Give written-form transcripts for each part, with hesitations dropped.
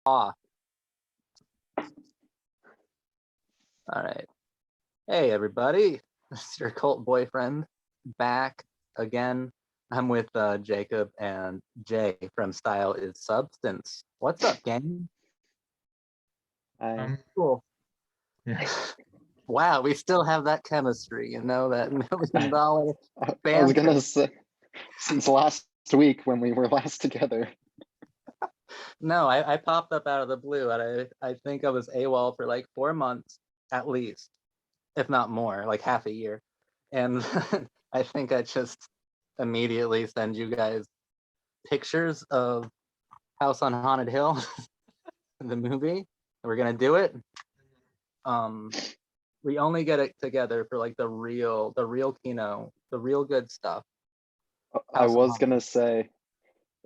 All right. Hey, everybody. It's your cult boyfriend back again. I'm with Jacob and Jay from Style is Substance. What's up, gang? Cool. Yeah. Wow, we still have that chemistry, that $1 million banter. I was gonna say, since last week when we were last together. No, I popped up out of the blue, and I think I was AWOL for like 4 months at least, if not more, like half a year. And I think I just immediately send you guys pictures of House on Haunted Hill, the movie. We're gonna do it. We only get it together for like the real Kino, the real good stuff. I was gonna say,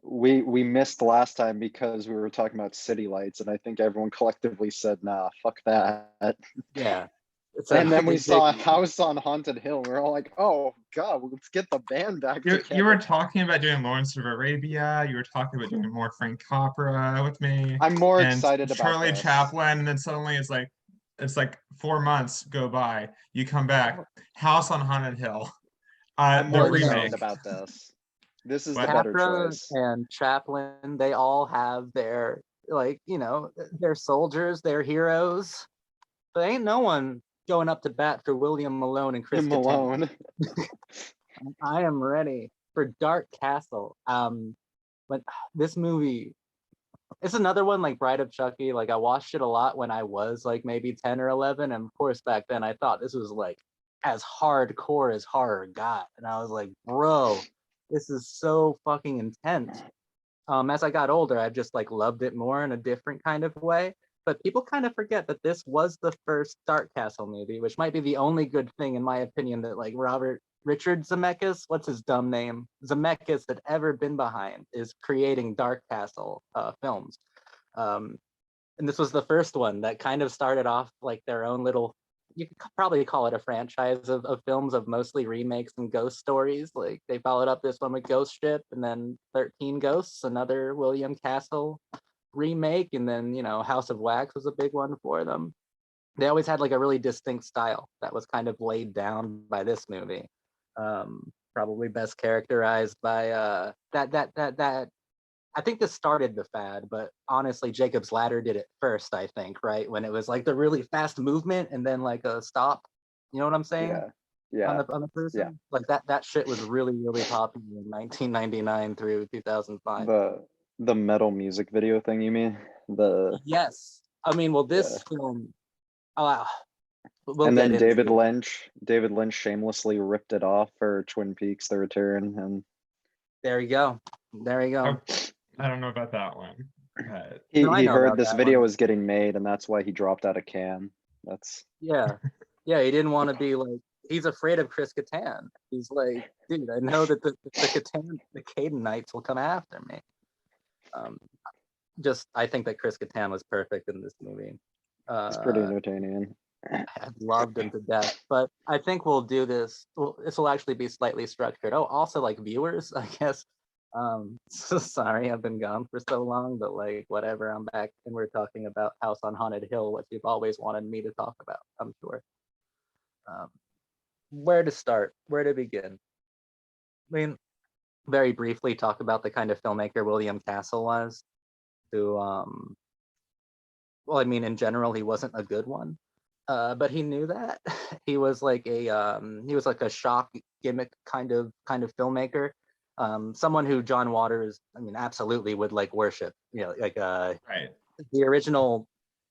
we missed last time because we were talking about city lights, and I think everyone collectively said, "Nah, fuck that." Yeah. And then we saw House on Haunted Hill. We're all like, "Oh God, let's get the band back together." You were talking about doing Lawrence of Arabia. You were talking about doing more Frank Capra with me. I'm more excited about Charlie this. Chaplin, and then suddenly it's like 4 months go by. You come back, House on Haunted Hill. I'm more remake. excited about this. This is the Capra better choice. and Chaplin, they all have their they're soldiers, they're heroes. But ain't no one going up to bat for William Malone and Chris Malone. I am ready for Dark Castle. But this movie, it's another one like Bride of Chucky. Like I watched it a lot when I was like maybe 10 or 11, and of course back then I thought this was like as hardcore as horror got, and I was like, bro, this is so fucking intense. As I got older, I just like loved it more in a different kind of way. But people kind of forget that this was the first Dark Castle movie, which might be the only good thing, in my opinion, that like Richard Zemeckis, what's his dumb name? Zemeckis had ever been behind is creating Dark Castle films. And this was the first one that kind of started off like their own little, you could probably call it a franchise of films of mostly remakes and ghost stories. Like they followed up this one with Ghost Ship, and then 13 Ghosts, another William Castle remake, and then House of Wax was a big one for them. They always had like a really distinct style that was kind of laid down by this movie. Probably best characterized by that I think this started the fad, but honestly Jacob's Ladder did it first, I think, right? When it was like the really fast movement and then like a stop. You know what I'm saying? Yeah. On the person? Yeah. Like that shit was really, really popular in 1999 through 2005. The metal music video thing, you mean? Yes. I mean, well, this film. And then David Lynch shamelessly ripped it off for Twin Peaks: The Return, and there you go. I don't know about that one. He heard this video was getting made, and that's why he dropped out of Cannes. Yeah. He didn't want to be like. He's afraid of Chris Kattan. He's like, dude, I know that the Canaanites will come after me. I think that Chris Kattan was perfect in this movie. It's pretty entertaining. I loved him to death, but I think we'll do this. Well, this will actually be slightly structured. Oh, also like viewers, I guess. So sorry I've been gone for so long, but like whatever, I'm back and we're talking about House on Haunted Hill, what you've always wanted me to talk about, I'm sure. Where to start? Where to begin? I mean, very briefly talk about the kind of filmmaker William Castle was. Who, well, I mean, in general, he wasn't a good one, but he knew that. He was like a shock gimmick kind of filmmaker. Someone who John Waters, I mean, absolutely would like worship. Right. The original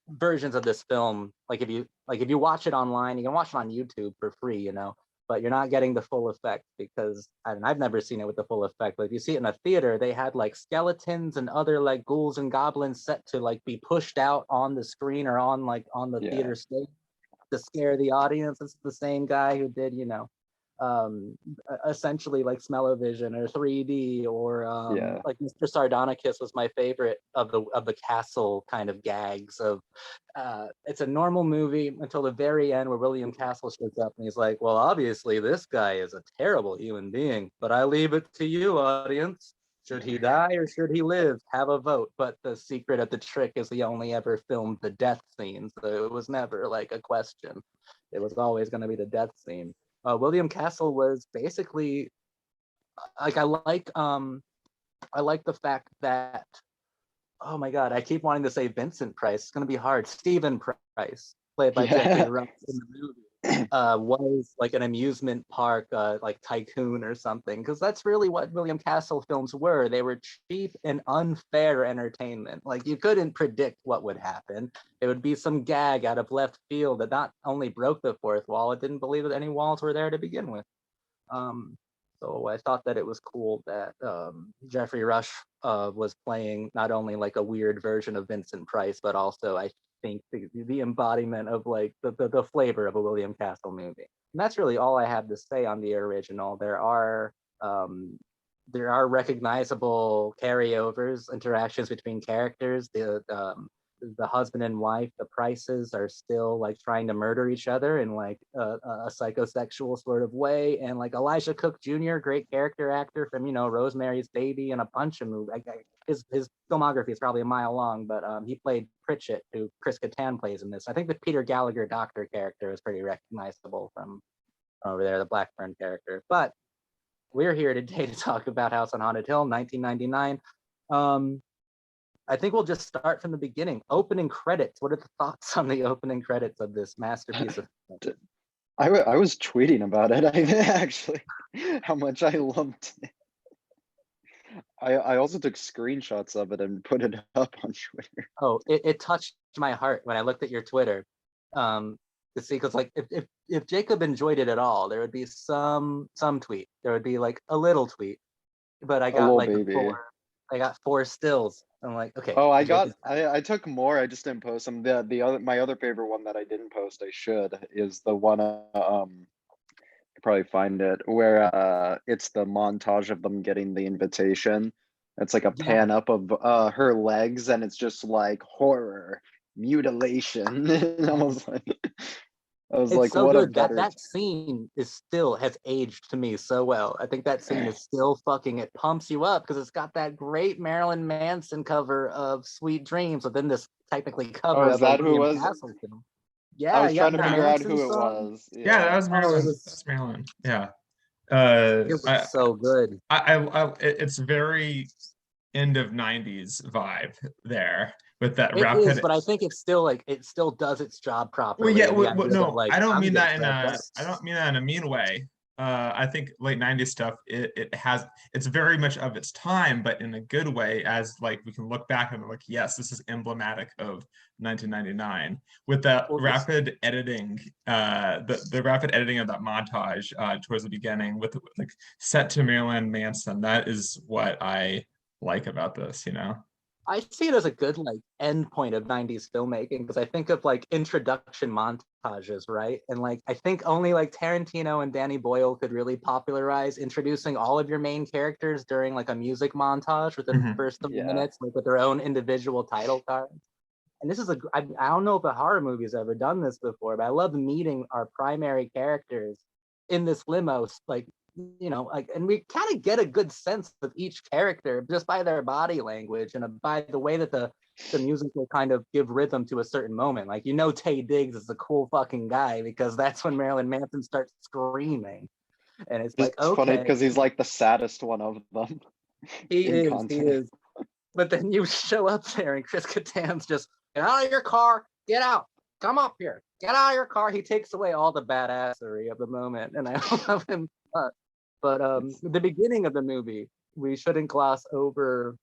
versions of this film, like if you watch it online, you can watch it on YouTube for free, but you're not getting the full effect because I've never seen it with the full effect. But if you see it in a theater, they had like skeletons and other like ghouls and goblins set to like be pushed out on the screen or on the theater stage to scare the audience. It's the same guy who did, essentially like Smell-O-Vision or 3D or like Mr. Sardonicus was my favorite of the Castle kind of gags of it's a normal movie until the very end where William Castle shows up and he's like, well, obviously this guy is a terrible human being, but I leave it to you, audience. Should he die or should he live? Have a vote. But the secret of the trick is he only ever filmed the death scene, so it was never like a question. It was always going to be the death scene. William Castle was basically like I like the fact that, oh my god, I keep wanting to say Vincent Price. It's going to be hard. Stephen Price, played by Jeffrey Rush in the movie, was like an amusement park like tycoon or something, because that's really what William Castle films were. They were cheap and unfair entertainment. Like, you couldn't predict what would happen. It would be some gag out of left field that not only broke the fourth wall, it didn't believe that any walls were there to begin with. So I thought that it was cool that Jeffrey Rush was playing not only like a weird version of Vincent Price, but also I think the embodiment of like the flavor of a William Castle movie. And that's really all I have to say on the original. There are recognizable carryovers, interactions between characters. The husband and wife, the Prices, are still like trying to murder each other in like a psychosexual sort of way. And like Elijah Cook Jr., great character actor from, Rosemary's Baby and a bunch of movies. His filmography is probably a mile long, but he played Pritchett, who Chris Kattan plays in this. I think the Peter Gallagher doctor character is pretty recognizable from over there, the Blackburn character. But we're here today to talk about House on Haunted Hill, 1999. I think we'll just start from the beginning. Opening credits. What are the thoughts on the opening credits of this masterpiece of film? I was tweeting about it, actually, how much I loved it. I also took screenshots of it and put it up on Twitter. Oh, it touched my heart when I looked at your Twitter. To see, because like if Jacob enjoyed it at all, there would be some tweet. There would be like a little tweet. But I got like I got 4 stills. I'm like, okay. Oh, I took more. I just didn't post them. My other favorite one that I didn't post, I should, is the one you probably find it, where it's the montage of them getting the invitation. It's like a pan up of her legs, and it's just like horror, mutilation. And I was like, so what good. a better That scene has aged to me so well. I think that scene is still it pumps you up because it's got that great Marilyn Manson cover of Sweet Dreams within this technically cover of a William Castle film. Yeah, I was trying to figure out who it was. Yeah, that was Marilyn. That's Marilyn. Yeah. It was so good. It's very end of 90s vibe there with that rapid. It is, but I think it still does its job properly. Well, yeah, no, I don't mean that in a mean way. I think late 90s stuff, it's very much of its time, but in a good way, as like we can look back and like, yes, this is emblematic of 1999 with that rapid editing, the rapid editing of that montage towards the beginning with like set to Marilyn Manson. That is what I like about this, I see it as a good like end point of 90s filmmaking, because I think of like introduction montages, right? And like I think only like Tarantino and Danny Boyle could really popularize introducing all of your main characters during like a music montage within the first 3 minutes, like with their own individual title cards. And this is I don't know if a horror movie has ever done this before, but I love meeting our primary characters in this limo, like, and we kind of get a good sense of each character just by their body language and by the way that the music will kind of give rhythm to a certain moment. Like, Taye Diggs is a cool fucking guy because that's when Marilyn Manson starts screaming. And it's like, okay. Funny because he's like the saddest one of them. He is. But then you show up there and Chris Kattan's just, get out of your car, get out, come up here, get out of your car. He takes away all the badassery of the moment. And I love him. But the beginning of the movie, we shouldn't gloss over.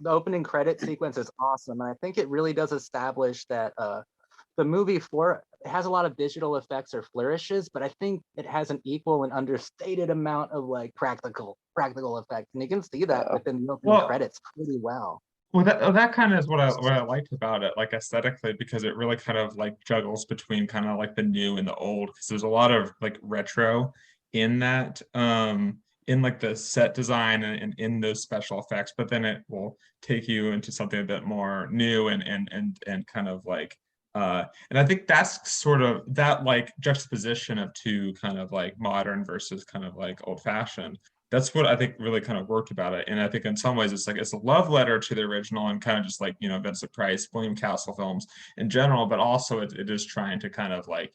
The opening credit sequence is awesome. And I think it really does establish that the movie it has a lot of digital effects or flourishes, but I think it has an equal and understated amount of like practical effects. And you can see that within the opening credits pretty well. Well, that kind of is what I liked about it, like aesthetically, because it really kind of like juggles between kind of like the new and the old, because there's a lot of like retro in that, in like the set design and in those special effects, but then it will take you into something a bit more new and kind of like and I think that's sort of that like juxtaposition of two kind of like modern versus kind of like old-fashioned that's what I think really kind of worked about it. And I think in some ways it's like it's a love letter to the original and kind of just like, Vincent Price, William Castle films in general, but also it is trying to kind of like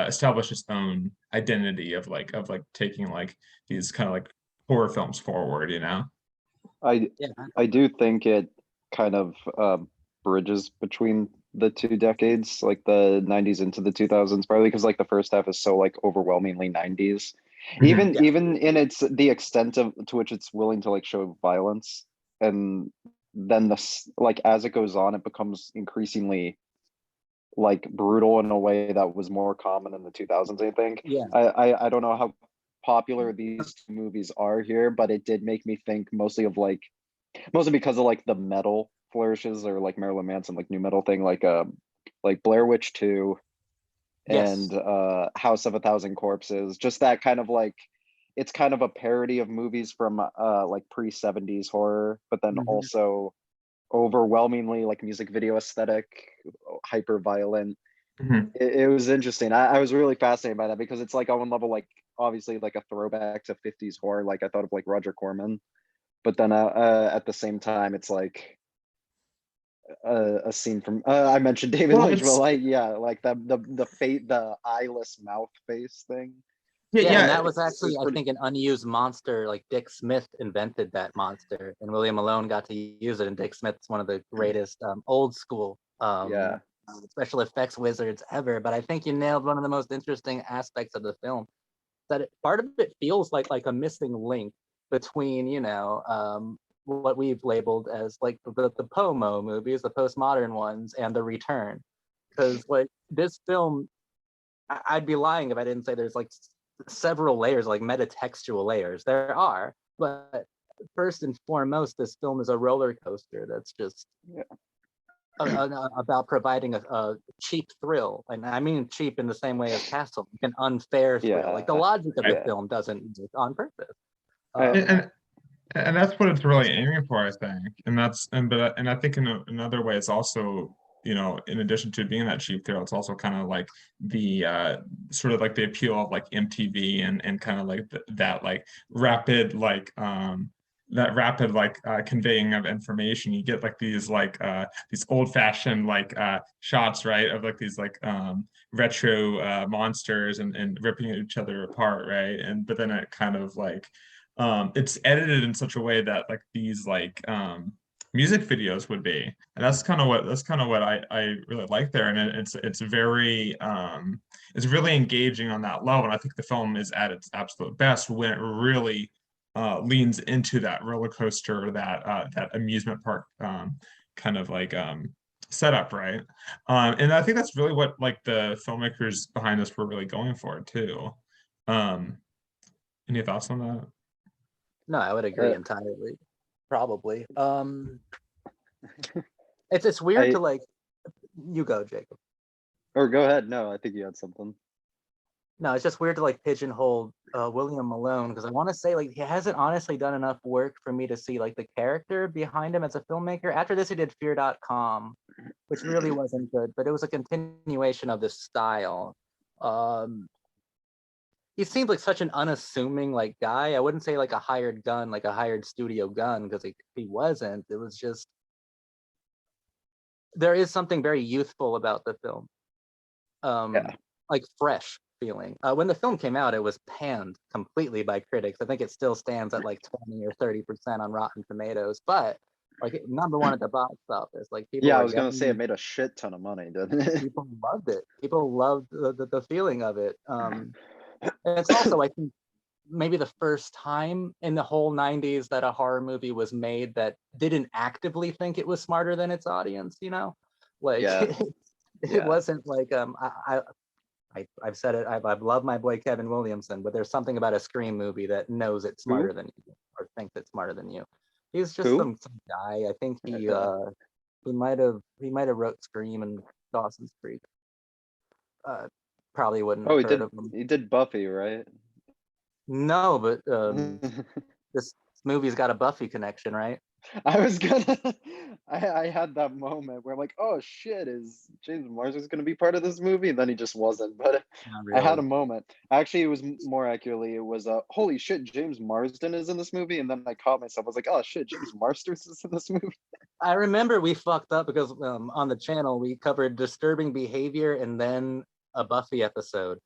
establish its own identity of like taking like these kind of like horror films forward, I Yeah. I do think it kind of bridges between the two decades, like the 90s into the 2000s, partly because like the first half is so like overwhelmingly 90s. Mhm. Yeah. Even in its the extent of to which it's willing to like show violence, and then like as it goes on, it becomes increasingly like brutal in a way that was more common in the 2000s, I think. Yeah. I don't know how popular these two movies are here, but it did make me think mostly of like mostly because of like the metal flourishes or like Marilyn Manson like new metal thing, like Blair Witch 2 and Yes. House of a Thousand Corpses, just that kind of like it's kind of a parody of movies from like pre-70s horror, but then Hmm. also overwhelmingly like music video aesthetic, hyper violent. Mhm. It was interesting. I was really fascinated by that because it's like on one level like obviously like a throwback to 50s horror, like I thought of like Roger Corman, but then at the same time it's like a scene from I mentioned David Well, Lynch, but it's like yeah, like the eyeless mouth face thing. yeah, Yeah, and yeah. that was It actually, was I pretty. think, an unused monster. Like Dick Smith invented that monster, and William Malone got to use it. And Dick Smith's one of the greatest old school Yeah, special effects wizards ever. But I think you nailed one of the most interesting aspects of the film. That part of it feels like a missing link between what we've labeled as like the POMO movies, the postmodern ones, and the Return. Because like this film, I'd be lying if I didn't say there's like several layers, like metatextual layers. There are, but first and foremost, this film is a roller coaster that's just yeah, about providing a cheap thrill, and I mean cheap in the same way as Castle, an unfair thrill. Like the yeah, logic of the yeah. film doesn't do it on purpose. I, And, Um, and that's what it's really aiming for, I think. And I think in another way, it's also, in addition to being that cheap thrill, it's also kind of like the sort of like the appeal of like MTV and kind of like that like rapid like conveying of information. You get like these old fashioned like shots, right, of like these like retro monsters and ripping each other apart, right, and but then it kind of like it's edited in such a way that like these like music videos would be, and that's kind of what I really like there, and it's really engaging on that level, and I think the film is at its absolute best when it really leans into that roller coaster, that amusement park kind of like setup, right? And I think that's really what like the filmmakers behind this were really going for too. um any thoughts on that? no, I would agree uh, entirely. Probably. It's weird to I like you go, Jacob. or go ahead. No, I think you had something. No, it's just weird to like pigeonhole William Malone because I want to say like he hasn't honestly done enough work for me to see like the character behind him as a filmmaker. After this, he did Fear.com, which really wasn't good, but it was a continuation of this style. Um, he seemed like such an unassuming like guy. I wouldn't say like a hired gun, like a hired studio gun, because he wasn't. It was just there is something very youthful about the film. Yeah, Like fresh feeling. When the film came out, it was panned completely by critics. I think it still stands at like 20 or 30% on Rotten Tomatoes, but like number one at the box office. Like people yeah. I were was gonna say it getting, made a shit ton of money, didn't it? people loved it. People loved the feeling of it. And it's also, I think, maybe the first time in the whole 90s that a horror movie was made that didn't actively think it was smarter than its audience, like Yeah, it yeah, wasn't like I've said it. I've loved my boy Kevin Williamson, but there's something about a Scream movie that knows it's who smarter than you or thinks it's smarter than you. He's just who? some guy. I think Yeah. he might have wrote Scream and Dawson's Creek. Uh, Probably wouldn't Oh, have he heard did. of him. He did Buffy, right? No, but this movie's got a Buffy connection, right? I was gonna. I had that moment where I'm like, oh shit, is James Marsden's gonna be part of this movie? And then he just wasn't. But Not I had a really. moment. Actually, it was more accurately, it was holy shit, James Marsden is in this movie. And then I caught myself. I was like, oh shit, James Marsden is in this movie. I remember we fucked up because on the channel we covered disturbing behavior and then a Buffy episode,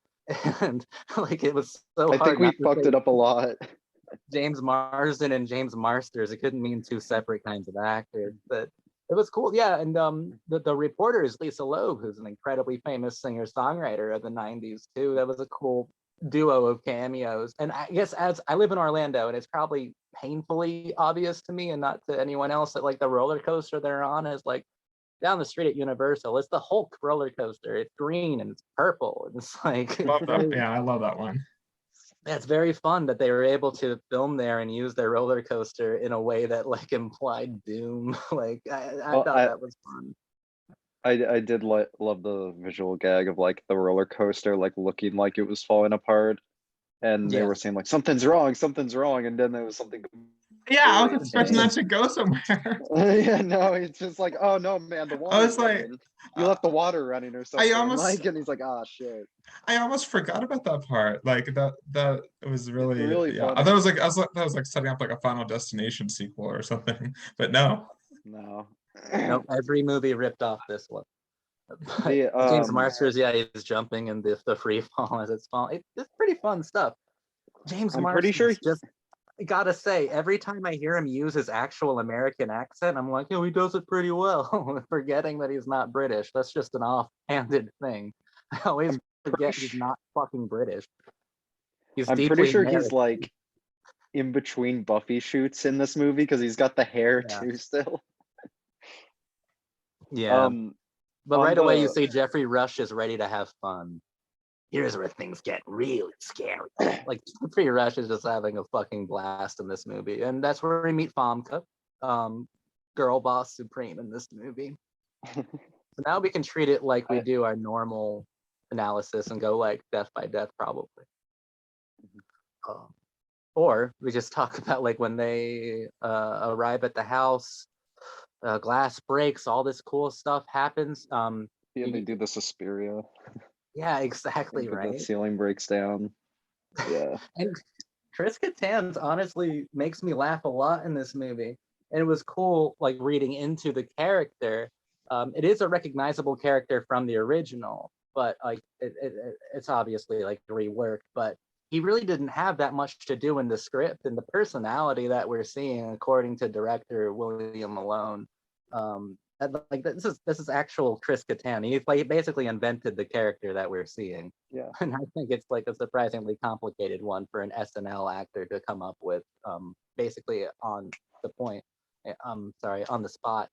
and like it was so I think hard we not to fucked say it up a lot. James Marsden and James Marsters. It couldn't mean two separate kinds of actors, but it was cool. Yeah, and the reporter is Lisa Loeb, who's an incredibly famous singer-songwriter of the '90s too. That was a cool duo of cameos. And I guess as I live in Orlando, and it's probably painfully obvious to me and not to anyone else that like the roller coaster they're on is like down the street at Universal. It's the Hulk roller coaster. It's green and it's purple. And it's like Love that. Yeah, I love that one. it's very fun that they were able to film there and use their roller coaster in a way that like implied doom. Like I Well, thought that was fun. I did love the visual gag of like the roller coaster like looking like it was falling apart, and they Yeah. were saying like something's wrong, and then there was something Yeah, I was completely expecting that insane. to go somewhere. Yeah, no, it's just like, oh no, man, the I water's was like, running. You uh, left the water running or I something. almost Like, and he's like, ah, shit. I almost forgot about that part. Like that it was It's really, really yeah. I thought funny. it was like that was like setting up like a Final Destination sequel or something. But no. No. Nope, every movie ripped off this one. But The James Marsters, yeah, he's jumping in the free fall as it's falling. It's pretty fun stuff. James I'm pretty sure Marsters, just gotta say, every time I hear him use his actual American accent, I'm like, oh, he does it pretty well. Forgetting that he's not British. That's just an offhanded thing. I always forget he's not fucking British. He's I'm pretty deeply sure he's American. like in between Buffy shoots in this movie because he's got the hair Yeah. too still. Yeah. But On right away you the see Jeffrey Rush is ready to have fun. Here's where things get really scary. Like Jeffrey Rush is just having a fucking blast in this movie. And that's where we meet Famke, girl boss supreme in this movie. So now we can treat it like we do our normal analysis and go like death by death probably. Or we just talk about like when they arrive at the house, glass breaks, all this cool stuff happens. yeah, they do the Suspiria. Yeah, exactly, The right. ceiling breaks down. Yeah. And Chris Kattan honestly makes me laugh a lot in this movie. And it was cool, like reading into the character. It is a recognizable character from the original, but like it's obviously like reworked. But he really didn't have that much to do in the script, and the personality that we're seeing, according to director William Malone, like this is actual Chris Kattan. He basically invented the character that we're seeing. Yeah. And I think it's like a surprisingly complicated one for an SNL actor to come up with, basically on the point. Sorry, on the spot.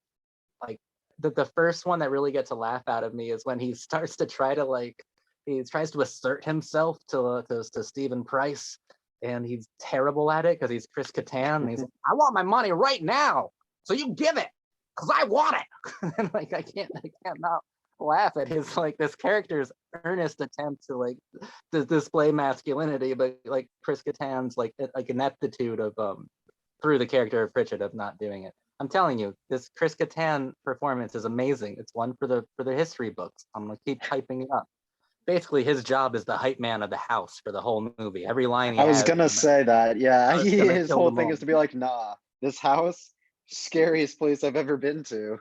Like the first one that really gets a laugh out of me is when he starts to try to like he tries to assert himself to Stephen Price, and he's terrible at it because he's Chris Kattan. And he's like, I want my money right now, so you give it because I want it. And like I can't not laugh at his like this character's earnest attempt to like to display masculinity, but like Chris Kattan's like ineptitude of through the character of Pritchett of not doing it. I'm telling you, this Chris Kattan performance is amazing. It's one for the history books. I'm gonna keep hyping it up. Basically, his job is the hype man of the house for the whole movie. Every line he I was has, gonna say that. Yeah. is gonna His kill whole them thing all. is to be like, nah, this house, scariest place I've ever been to.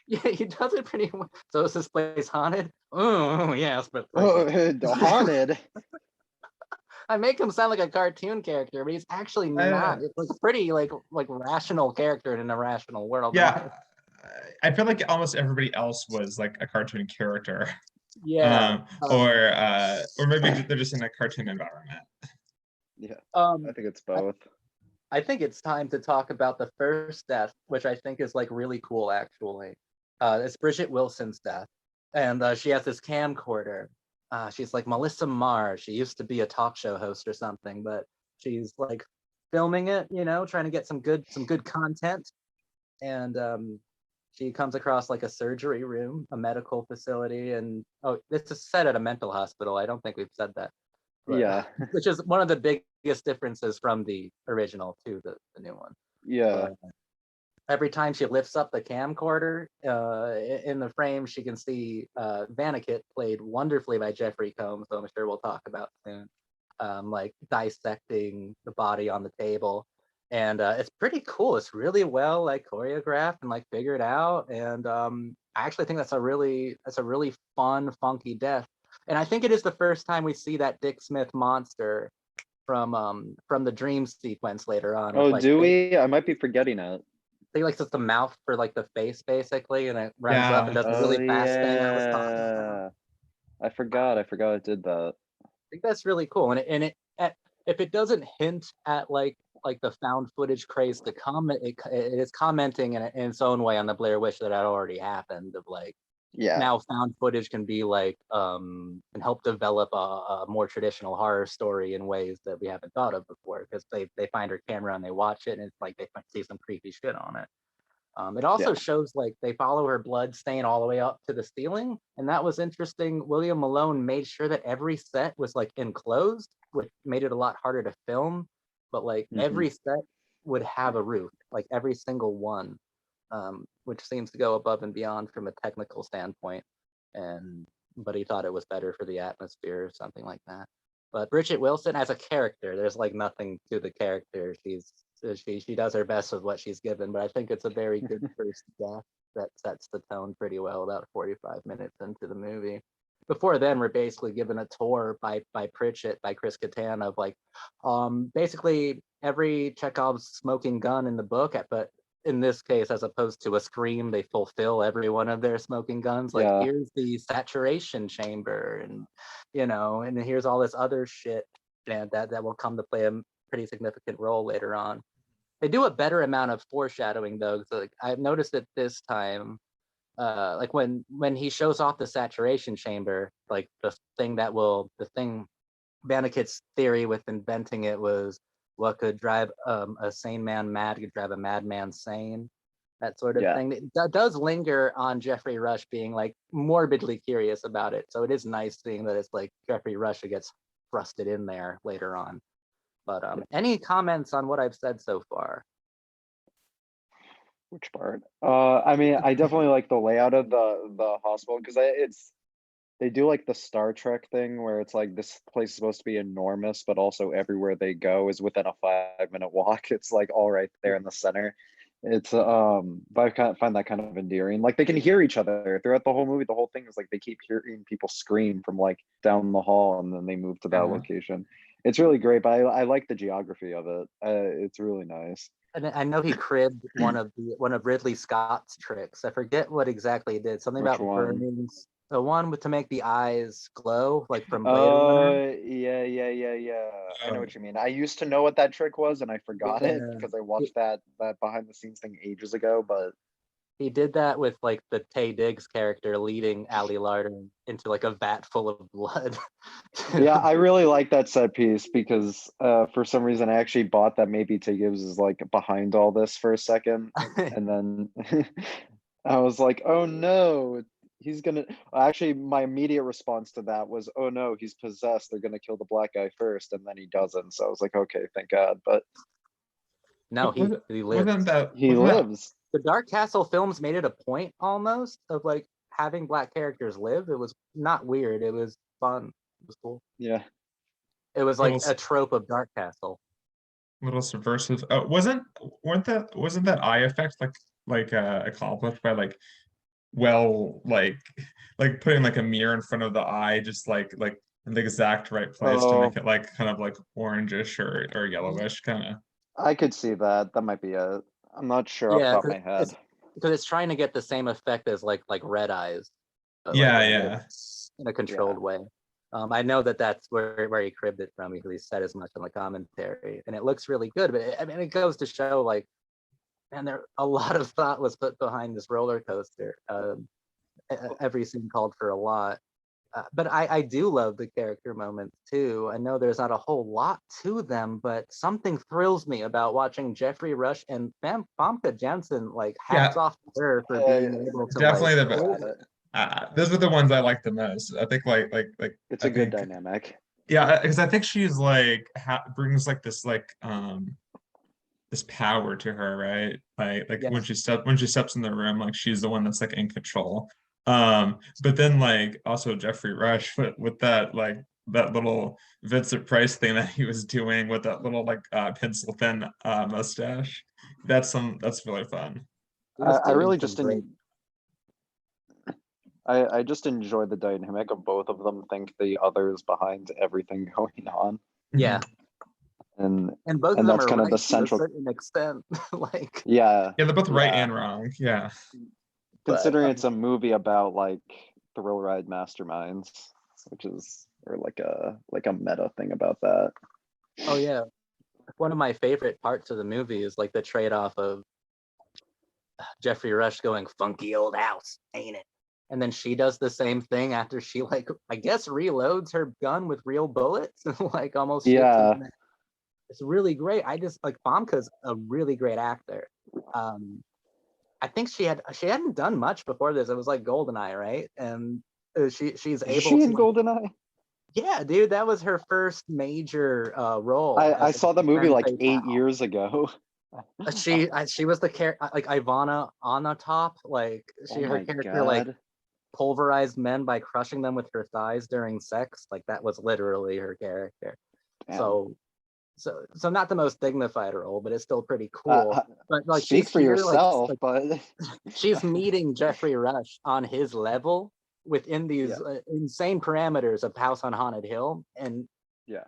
Yeah, he does it pretty well. So is this place haunted? Oh yes, but Oh, haunted. I make him sound like a cartoon character, but he's actually not. It's like a pretty like rational character in an irrational world. Yeah, I feel like almost everybody else was like a cartoon character. Yeah. Or maybe they're just in a cartoon environment. Yeah. I think it's both. I think it's time to talk about the first death, which I think is like really cool actually. It's Bridget Wilson's death. And she has this camcorder. She's like Melissa Marr. She used to be a talk show host or something, but she's like filming it, you know, trying to get some good content. And she comes across like a surgery room, a medical facility, and oh, this is set at a mental hospital. I don't think we've said that. But, Yeah. Which is one of the biggest differences from the original to the new one. Yeah. every time she lifts up the camcorder in the frame, she can see Vanikit, played wonderfully by Jeffrey Combs, who I'm sure we'll talk about soon, like dissecting the body on the table. And it's pretty cool. It's really well like choreographed and like figured out. And I actually think that's a really fun, funky death. And I think it is the first time we see that Dick Smith monster from the dream sequence later on. Oh, like, do we? I might be forgetting it. They like just the mouth for like the face basically, and it runs Yeah. up and does the Oh really fast thing I was talking about. yeah. I forgot it did that. I think that's really cool, and if it doesn't hint at like the found footage craze to come, it is commenting in its own way on the Blair Witch that had already happened, of like Yeah. now found footage can be like can help develop a more traditional horror story in ways that we haven't thought of before, because they find her camera and they watch it and it's like they see some creepy shit on it. It also shows like they follow her blood stain all the way up to the ceiling, and that was interesting. William Malone made sure that every set was like enclosed, which made it a lot harder to film, but like every set would have a roof, like every single one, which seems to go above and beyond from a technical standpoint. But he thought it was better for the atmosphere or something like that. But Bridget Wilson as a character, there's like nothing to the character. She does her best with what she's given, but I think it's a very good first death that sets the tone pretty well about 45 minutes into the movie. Before then, we're basically given a tour by Pritchett, by Chris Kattan, of like basically every Chekhov's smoking gun in the book, but in this case, as opposed to a scream, they fulfill every one of their smoking guns. Like here's the saturation chamber, and and here's all this other shit that will come to play a pretty significant role later on. They do a better amount of foreshadowing though. So like I've noticed it this time, like when he shows off the saturation chamber, like the thing Vanikit's theory with inventing it was what could drive a sane man mad could drive a madman sane, that sort of thing. It does linger on Jeffrey Rush being like morbidly curious about it. So it is nice seeing that it's like Jeffrey Rush who gets thrusted in there later on. But any comments on what I've said so far? Which part? I mean, I definitely like the layout of the hospital, because they do like the Star Trek thing where it's like this place is supposed to be enormous, but also everywhere they go is within a 5-minute walk. It's like all right there in the center. It's but I kind of find that kind of endearing. Like they can hear each other throughout the whole movie. The whole thing is like they keep hearing people scream from like down the hall, and then they move to that location. It's really great, but I like the geography of it. It's really nice. And I know he cribbed one of Ridley Scott's tricks. I forget what exactly he did. Something about burning. The one with to make the eyes glow, like from Blade Runner. Yeah. I know what you mean. I used to know what that trick was, and I forgot it because I watched that behind the scenes thing ages ago. But he did that with like the Taye Diggs character leading Ali Larter into like a vat full of blood. Yeah, I really like that set piece because for some reason I actually bought that maybe Taye Diggs is like behind all this for a second, and then I was like, oh no, he's gonna. Actually, my immediate response to that was, oh no, he's possessed. They're gonna kill the black guy first, and then he doesn't. So I was like, okay, thank God. But no, he lives. He lives. The Dark Castle films made it a point almost of like having black characters live. It was not weird. It was fun. It was cool. Yeah. It was like a trope of Dark Castle. Little subversive. Wasn't that eye effect like accomplished by like putting like a mirror in front of the eye, just like in the exact right place to make it like kind of like orangish or yellowish kind of. I could see that. That might be it. I'm not sure off the top of my head. Because it's trying to get the same effect as like red eyes. Yeah. In a controlled way. I know that's where he cribbed it from, because he said as much on the commentary, and it looks really good. But I mean, it goes to show like, man, a lot of thought was put behind this roller coaster. Every scene called for a lot. But I do love the character moments too. I know there's not a whole lot to them, but something thrills me about watching Jeffrey Rush and Famke Janssen, like hats off to her for being able to definitely the best. Those are the ones I like the most. I think like it's a good dynamic. Yeah, because I think she's like brings like this like this power to her, right? Like when Yes. she steps in the room, like she's the one that's like in control. But then like also Jeffrey Rush with that like that little Vincent Price thing that he was doing with that little like pencil thin mustache. That's really fun. He was I doing really some just great. I just enjoy the dynamic of both of them think the other is behind everything going on. Yeah, And and both of them that's are kind of right the to a central, certain extent. Like, yeah. Yeah, they're both right Yeah. and wrong. Yeah. but Considering it's a movie about like thrill ride masterminds, which is or like a meta thing about that. oh yeah, one of my favorite parts of the movie is like the trade-off of Jeffrey Rush going funky old house, ain't it? And then she does the same thing after she like I guess reloads her gun with real bullets and like almost shoots him Yeah, in the. It's really great. I just like Famke's a really great actor. I think she hadn't done much before this. It was like Goldeneye, right? And she's is able she to in like, Goldeneye? yeah, dude, that was her first major role I as a saw the movie femme like 8 fatale. years ago. She was the character like Ivana on the top. Like Oh her my character like god. pulverized men by crushing them with her thighs during sex. Like that was literally her character. Damn. So not the most dignified role, but it's still pretty Uh, cool. uh, But like Speak she's for here, yourself, like but she's meeting Jeffrey Rush on his level within these yeah, insane parameters of House on Haunted Hill, and yeah.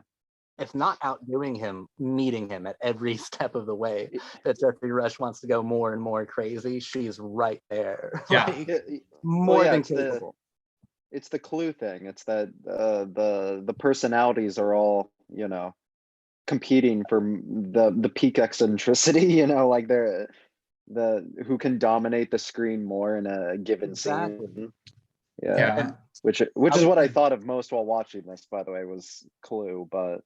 if not outdoing him, meeting him at every step of the way. That Jeffrey Rush wants to go more and more crazy. She's right there, Yeah. like Well, more yeah, than capable. it's the clue thing. It's that the personalities are all, competing for the peak eccentricity, like they're the who can dominate the screen more in a given Exactly. scene. Yeah. Yeah. And Which I is would what I say, thought of most while watching this, by the way, was Clue, but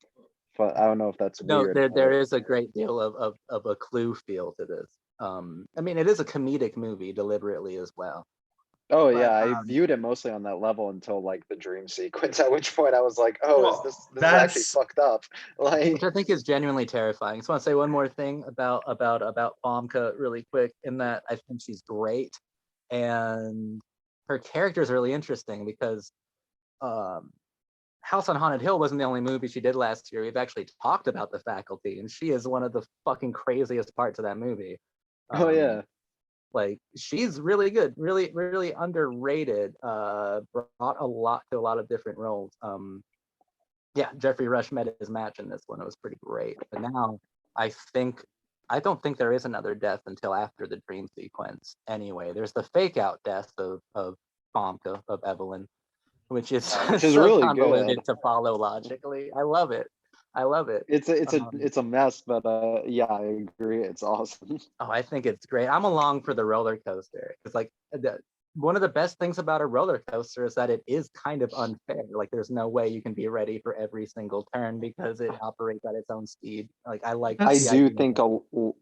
I don't know if that's no, weird. there is a great deal of a Clue feel to this. I mean, it is a comedic movie deliberately as well. Oh yeah, But I viewed it mostly on that level until like the dream sequence, at which point I was like, oh, is Well, this is actually that's fucked up. which Like, I think is genuinely terrifying. So I want to say one more thing about Famke really quick, in that I think she's great, and her character is really interesting because um, House on Haunted Hill wasn't the only movie she did last year. We've actually talked about The Faculty, and she is one of the fucking craziest parts of that movie. oh Um, yeah. like she's really good, really underrated. Brought a lot to a lot of different roles. Yeah, Jeffrey Rush met his match in this one. It was pretty great. But now I think I don't think there is another death until after the dream sequence. Anyway, there's the fake out death of Famke, of Evelyn, which is Which is so really good. convoluted to follow logically. I love it. I love it. It's a mess, but yeah, I agree. It's awesome. Oh, I think it's great. I'm along for the roller coaster. It's like one of the best things about a roller coaster is that it is kind of unfair. Like there's no way you can be ready for every single turn because it operates at its own speed. Like I like I the that's do idea of think that.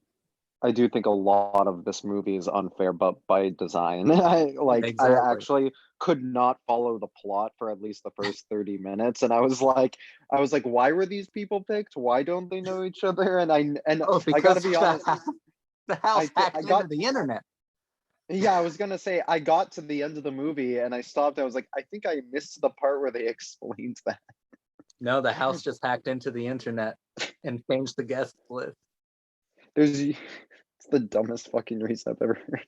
I do think a lot of this movie is unfair, but by design. I Exactly. actually could not follow the plot for at least the first 30 minutes. And I was like, why were these people picked? Why don't they know each other? And Oh, I gotta because be honest, the house I hacked into got the internet. yeah, I was gonna say I got to the end of the movie and I stopped. I was like, I think I missed the part where they explained that. No, the house just hacked into the internet and changed the guest list. It's the dumbest fucking reason I've ever heard.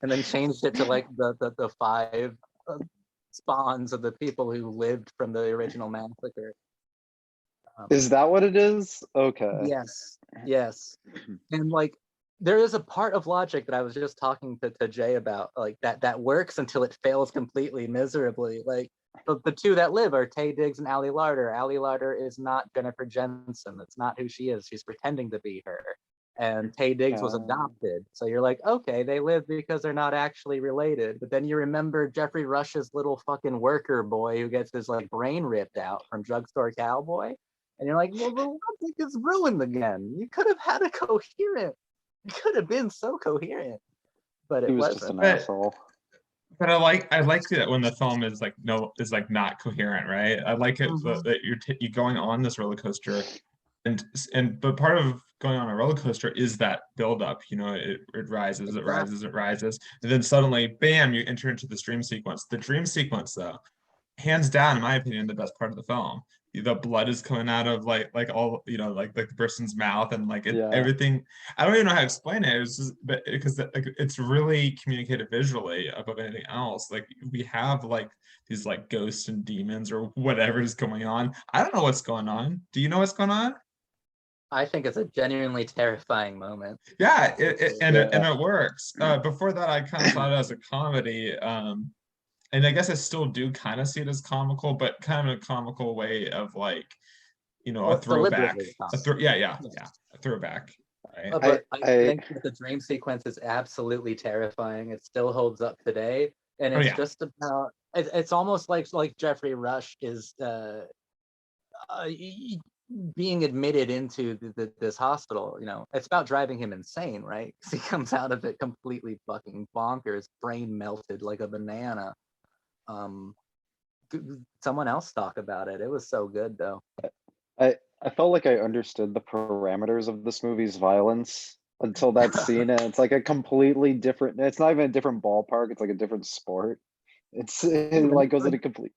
And then changed it to like the five spawns of the people who lived from the original massacre. Is that what it is? Okay. Yes. And like there is a part of logic that I was just talking to Jay about, like that works until it fails completely miserably. Like the two that live are Taye Diggs and Ali Larter. Ali Larter is not Jennifer Jensen. That's not who she is. She's pretending to be her. And Taye Diggs was adopted. So you're like, okay, they live because they're not actually related. But then you remember Jeffrey Rush's little fucking worker boy who gets his like brain ripped out from Drugstore Cowboy. And you're like, well, the logic is ruined again. You could have had a coherent. It could have been so coherent, but He it was just wasn't. an asshole. But I like it when the film is like no is like not coherent, right? I like it Mhm. that you're going on this roller coaster, but part of going on a roller coaster is that build up, it rises, it rises, it rises, and then suddenly, bam, you enter into this dream sequence. The dream sequence, though, hands down, in my opinion, the best part of the film. The blood is coming out of like all like the person's mouth, and like everything. I don't even know how to explain it. It's just, but because like it's really communicated visually above anything else. Like we have like these like ghosts and demons or whatever is going on. I don't know what's going on. Do you know what's going on? I think it's a genuinely terrifying moment. Yeah, it works. Before that, I kind of saw it as a comedy. And I guess I still do kind of see it as comical, but kind of a comical way of like, a throwback. A throwback. Right? But I think that the dream sequence is absolutely terrifying. It still holds up today, and it's just about. It's almost like Jeffrey Rush is being admitted into this hospital. It's about driving him insane, right? Because he comes out of it completely fucking bonkers, brain melted like a banana. Someone else talk about it. It was so good though. I felt like I understood the parameters of this movie's violence until that scene, and it's like a completely different. It's not even a different ballpark. It's like a different sport. It like goes into complete.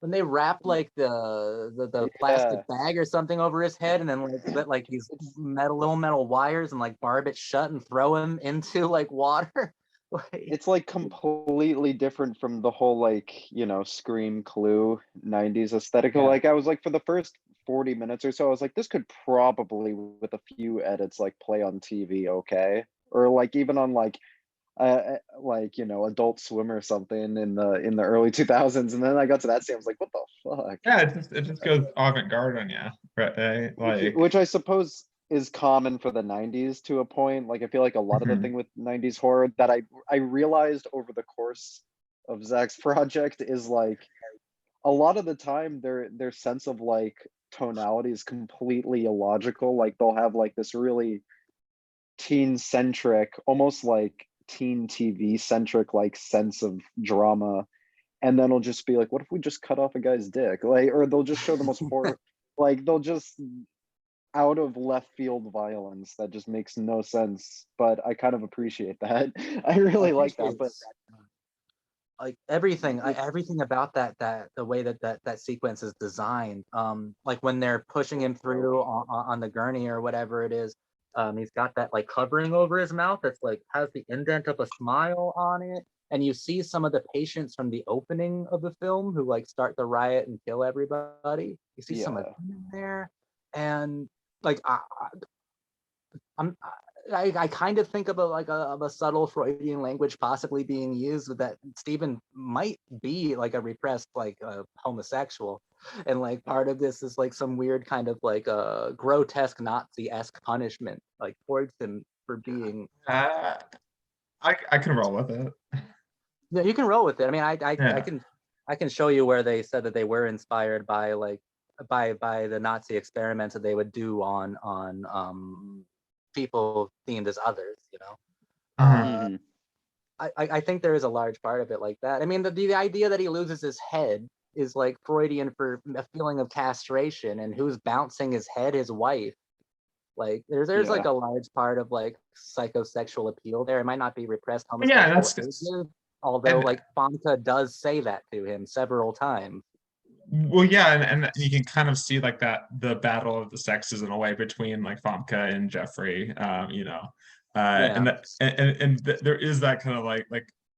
When they wrap like the plastic bag or something over his head, and then put like these little metal wires and like barb it shut and throw him into like water. It's like completely different from the whole like Scream, Clue 90s aesthetic. Like I was like, for the first 40 minutes or so, I was like, this could probably with a few edits like play on TV, okay, or like even on like Adult Swim or something in the early 2000s. And then I got to that scene, I was like, what the fuck? Yeah, it just goes avant-garde on you, right? Like, which I suppose is common for the 90s to a point. Like I feel like a lot of the thing with 90s horror that I realized over the course of Zach's project is like a lot of the time their sense of like tonality is completely illogical. Like they'll have like this really teen centric, almost like teen TV centric like sense of drama, and then it'll just be like, what if we just cut off a guy's dick? Like, or they'll just show the most horror, like they'll just out of left field violence that just makes no sense. But I kind of appreciate that. I really like that. But like everything about that the way that sequence is designed, like when they're pushing him through on the gurney or whatever it is, he's got that like covering over his mouth that's like has the indent of a smile on it, and you see some of the patients from the opening of the film who like start the riot and kill everybody. You see some of them in there, and like I kind of think about like a subtle Freudian language possibly being used, that Stephen might be like a repressed like homosexual, and like part of this is like some weird kind of like a grotesque Nazi-esque punishment like towards him for being. I can roll with it. Yeah, you can roll with it. I mean, I can show you where they said that they were inspired by like by the Nazi experiments that they would do on people themed as others, I think there is a large part of it like that. I mean, the idea that he loses his head is like Freudian for a feeling of castration, and who's bouncing his head? His wife. Like there's like a large part of like psychosexual appeal there. It might not be repressed homosexual, although like Famke does say that to him several times. Well, yeah, and you can kind of see like that the battle of the sexes in a way between like Famke and Jeffrey, and there is that kind of like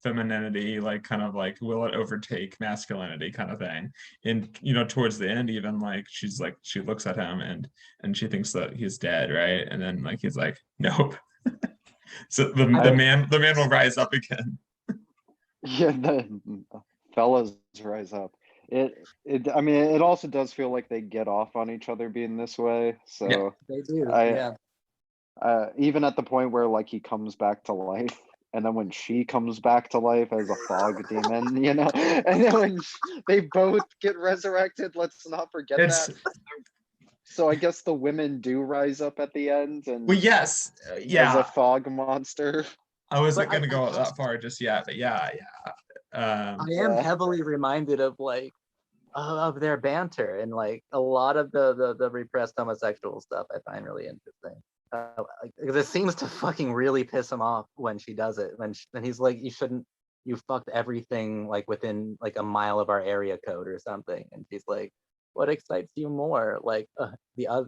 femininity, like kind of like will it overtake masculinity kind of thing. And towards the end, even like she looks at him and she thinks that he's dead, right? And then like he's like, nope. So the man will rise up again. Yeah, the fellas rise up. I mean, it also does feel like they get off on each other being this way. So they do. Even at the point where like he comes back to life, and then when she comes back to life as a fog demon, and then when they both get resurrected, let's not forget that. So I guess the women do rise up at the end, and yes, as a fog monster. I wasn't gonna go that far just yet, but yeah. I am heavily reminded of like of their banter, and like a lot of the repressed homosexual stuff I find really interesting. Because it seems to fucking really piss him off when she does it. When he's like, you fucked everything like within like a mile of our area code or something, and she's like, what excites you more, like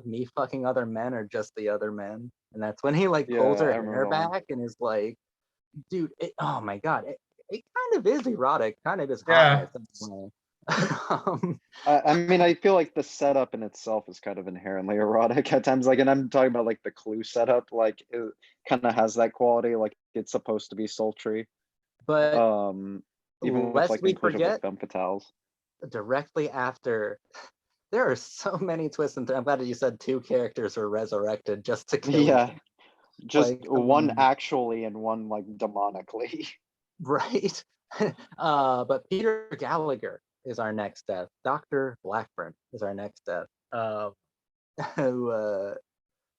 me fucking other men or just the other men? And that's when he like pulls Yeah, her I hair remember that one. back and is like, dude, oh my god, it kind of is erotic, kind of is hot in Yeah. its own way. I mean, I feel like the setup in itself is kind of inherently erotic at times. Like, and I'm talking about like the Clue setup. Like, it kind of has that quality. Like, it's supposed to be sultry. But Even with lest like the we inclusion of the forget, femme fatales. directly after, there are so many twists and I'm glad that you said two characters were resurrected just to kill each Yeah, other. just Like, one actually and one like demonically. right. But Peter Gallagher is our next death. Dr. Blackburn is our next death. Who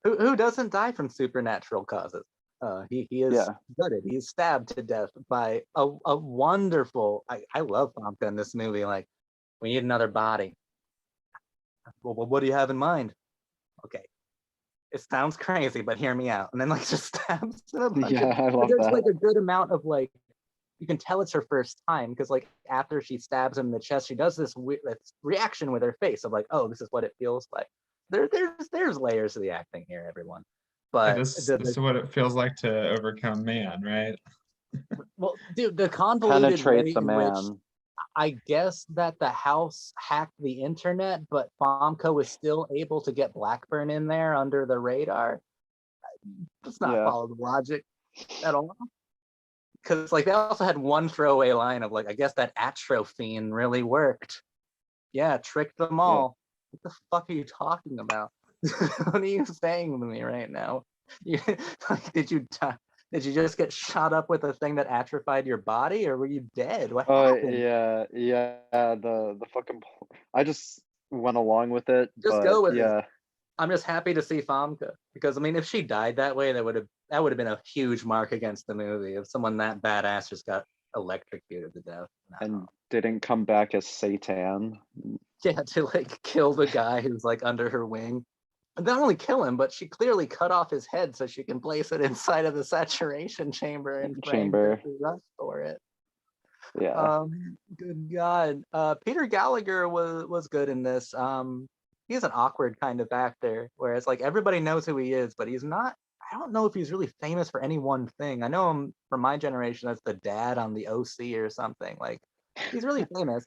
who doesn't die from supernatural causes. He is Yeah. gutted. He's stabbed to death by a wonderful. I love Famke in this movie. Like, we need another body. Well, what do you have in mind? Okay, it sounds crazy, but hear me out. And then like just stabs him a bunch Yeah, of. I But love there's that. like a good amount of like, you can tell it's her first time because like after she stabs him in the chest, she does this reaction with her face of like, oh, this is what it feels like. There's layers to the acting here, everyone. Yeah, But this is what it feels like to overcome man, right? well, dude, the convoluted Penetrate way the in which man. I guess that the house hacked the internet, but Famco was still able to get Blackburn in there under the radar. Does not Yeah. follow the logic at all. Because like they also had one throwaway line of like, I guess that atropine really worked. Yeah, tricked them Yeah. all. What the fuck are you talking about? What are you saying to me right now? You, like, did you just get shot up with a thing that atrophied your body, or were you dead? What Oh happened? yeah, yeah. The fucking. I just went along with it, Just but go with it. yeah, I'm just happy to see Famke because I mean, if she died that way, that would have been a huge mark against the movie. If someone that badass just got electrocuted to death, no. and didn't come back as Satan. Yeah, to like kill the guy who's like under her wing. And not only kill him, but she clearly cut off his head so she can place it inside of the saturation chamber and frame Chamber. Jeffrey Rush for it. Yeah. Good God. Peter Gallagher was good in this. He's an awkward kind of actor, whereas like everybody knows who he is, but he's not. I don't know if he's really famous for any one thing. I know him from my generation as the dad on the OC or something. Like, he's really famous.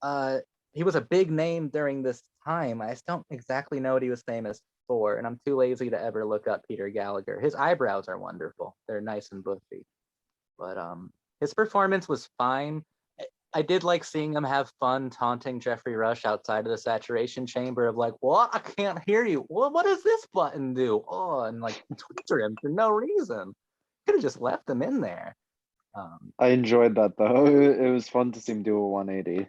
Uh, he was a big name during this time. I just don't exactly know what he was famous for, and I'm too lazy to ever look up Peter Gallagher. His eyebrows are wonderful; they're nice and bushy. But his performance was fine. I did like seeing him have fun taunting Jeffrey Rush outside of the saturation chamber of like, what? I can't hear you. What does this button do? Oh, and like torture him for no reason. Could have just left him in there. I enjoyed that though. It was fun to see him do a 180.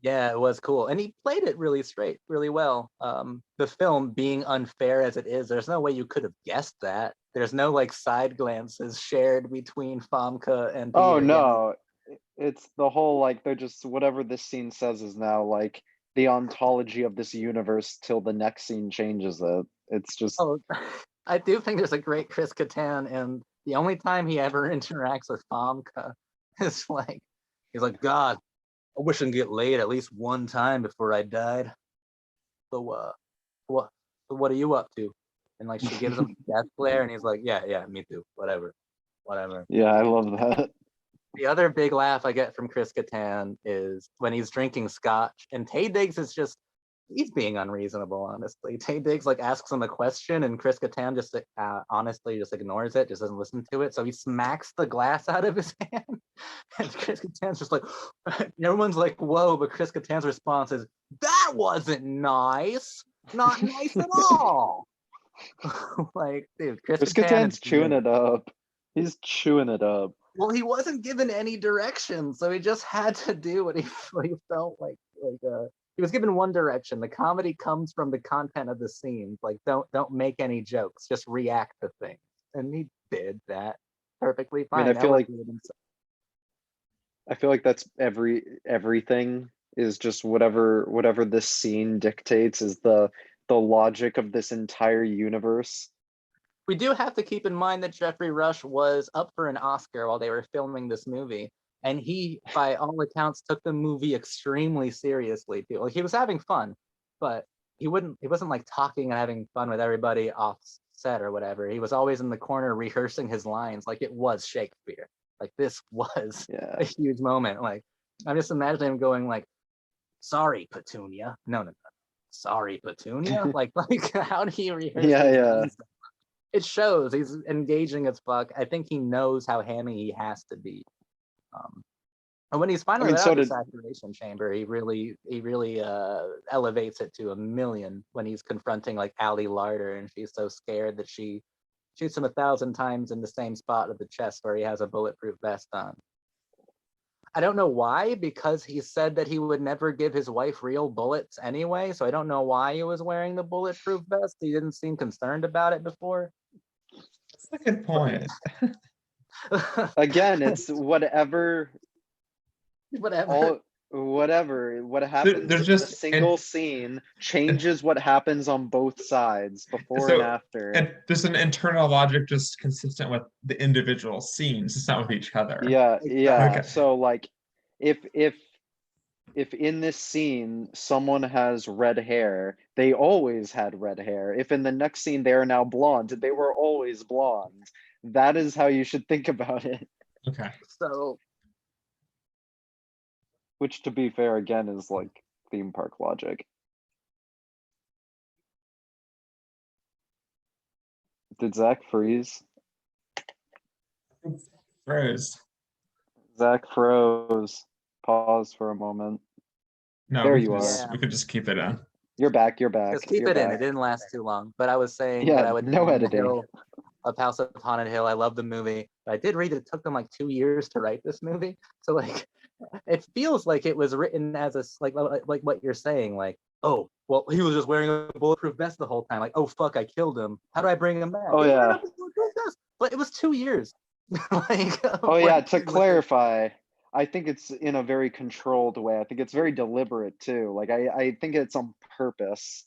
Yeah, it was cool. And he played it really straight, really well. The film being unfair as it is, there's no way you could have guessed that. There's no like side glances shared between Famke and Oh Peter. no, it's the whole like they're just whatever this scene says is now like the ontology of this universe till the next scene changes it. It's just Oh, I do think there's a great Chris Kattan, and the only time he ever interacts with Famke is like, he's like, God, I wish I could get laid at least one time before I died. So, what, what are you up to? And like, she gives him a death glare, and he's like, yeah, me too, whatever. yeah, I love that. The other big laugh I get from Chris Kattan is when he's drinking scotch, and Tay Diggs is just, he's being unreasonable, honestly. Tay Diggs like asks him a question, and Chris Kattan just honestly just ignores it, just doesn't listen to it. So he smacks the glass out of his hand, and Chris Kattan's just like, everyone's like, whoa, but Chris Kattan's response is, that wasn't nice, not nice at all. Like, dude, Chris Chris Kattan is Kattan's chewing it up. He's chewing it up. well, he wasn't given any direction, so he just had to do what he felt like. He was given one direction. The comedy comes from the content of the scene. Like, don't make any jokes, just react to things, and he did that perfectly I mean, fine. That was good himself. I feel like that's everything is just whatever this scene dictates is the logic of this entire universe. We do have to keep in mind that Jeffrey Rush was up for an Oscar while they were filming this movie, and he, by all accounts, took the movie extremely seriously too. Like, he was having fun, but he wasn't like talking and having fun with everybody off set or whatever. He was always in the corner rehearsing his lines like it was Shakespeare. Like, this was a huge moment. Like, I'm just imagining him going like, "Sorry, Petunia." No. Sorry, Petunia. like how do you rehearse these lines? It shows he's engaging as fuck. I think he knows how hammy he has to be. And when he's finally out of the saturation chamber, he really elevates it to 1,000,000 when he's confronting like Ali Larder, and she's so scared that she shoots him 1,000 times in the same spot of the chest where he has a bulletproof vest on. I don't know why, because he said that he would never give his wife real bullets anyway, so I don't know why he was wearing the bulletproof vest. He didn't seem concerned about it before. That's a good point. Again, it's whatever. What happens There's in just a single scene changes what happens on both sides before and after. And there's an internal logic just consistent with the individual scenes. It's not with each other. Yeah. Okay. So like, if in this scene someone has red hair, they always had red hair. If in the next scene they are now blonde, they were always blonde. That is how you should think about it. Okay. So, which, to be fair, again, is like theme park logic. Did Zach freeze? Froze. Zach froze. Pause for a moment. No, there you are. We could just keep it in. You're back. Just keep it in. It didn't last too long. But I was saying that I would no editing. Of House of Haunted Hill. I love the movie. But I did read that it took them like 2 years to write this movie. So like, it feels like it was written as a like what you're saying. Like, oh, well, he was just wearing a bulletproof vest the whole time. Like, oh fuck, I killed him. How do I bring him back? Oh yeah. But it was 2 years. Like, oh yeah. To clarify, I think it's in a very controlled way. I think it's very deliberate too. Like I think it's on purpose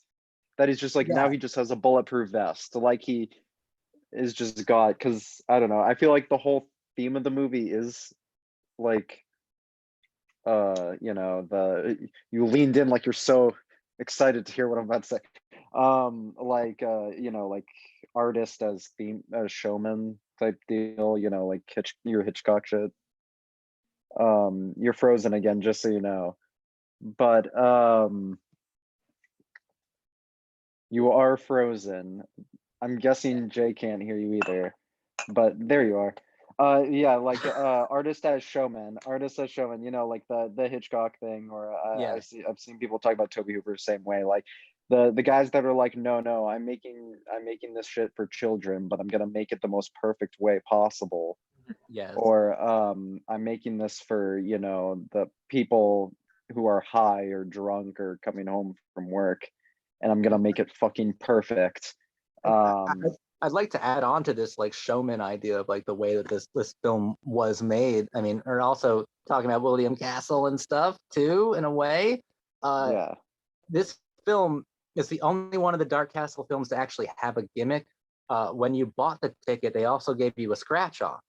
that he's just like now he just has a bulletproof vest. Like he is just got, because I don't know. I feel like the whole theme of the movie is like you know, you leaned in like you're so excited to hear what I'm about to say. Like you know, like artist as theme as showman type deal, you know, like your Hitchcock shit. You're frozen again, just so you know. But you are frozen. I'm guessing Jay can't hear you either, but there you are. Yeah, like artist as showman, you know, like the Hitchcock thing, or I've seen people talk about Tobe Hooper the same way, like the guys that are like, no, I'm making this shit for children, but I'm gonna make it the most perfect way possible. Yes. Or I'm making this for, you know, the people who are high or drunk or coming home from work, and I'm gonna make it fucking perfect. I'd like to add on to this like showman idea of like the way that this film was made. I mean, or also talking about William Castle and stuff too, in a way. This film is the only one of the Dark Castle films to actually have a gimmick. When you bought the ticket, they also gave you a scratch off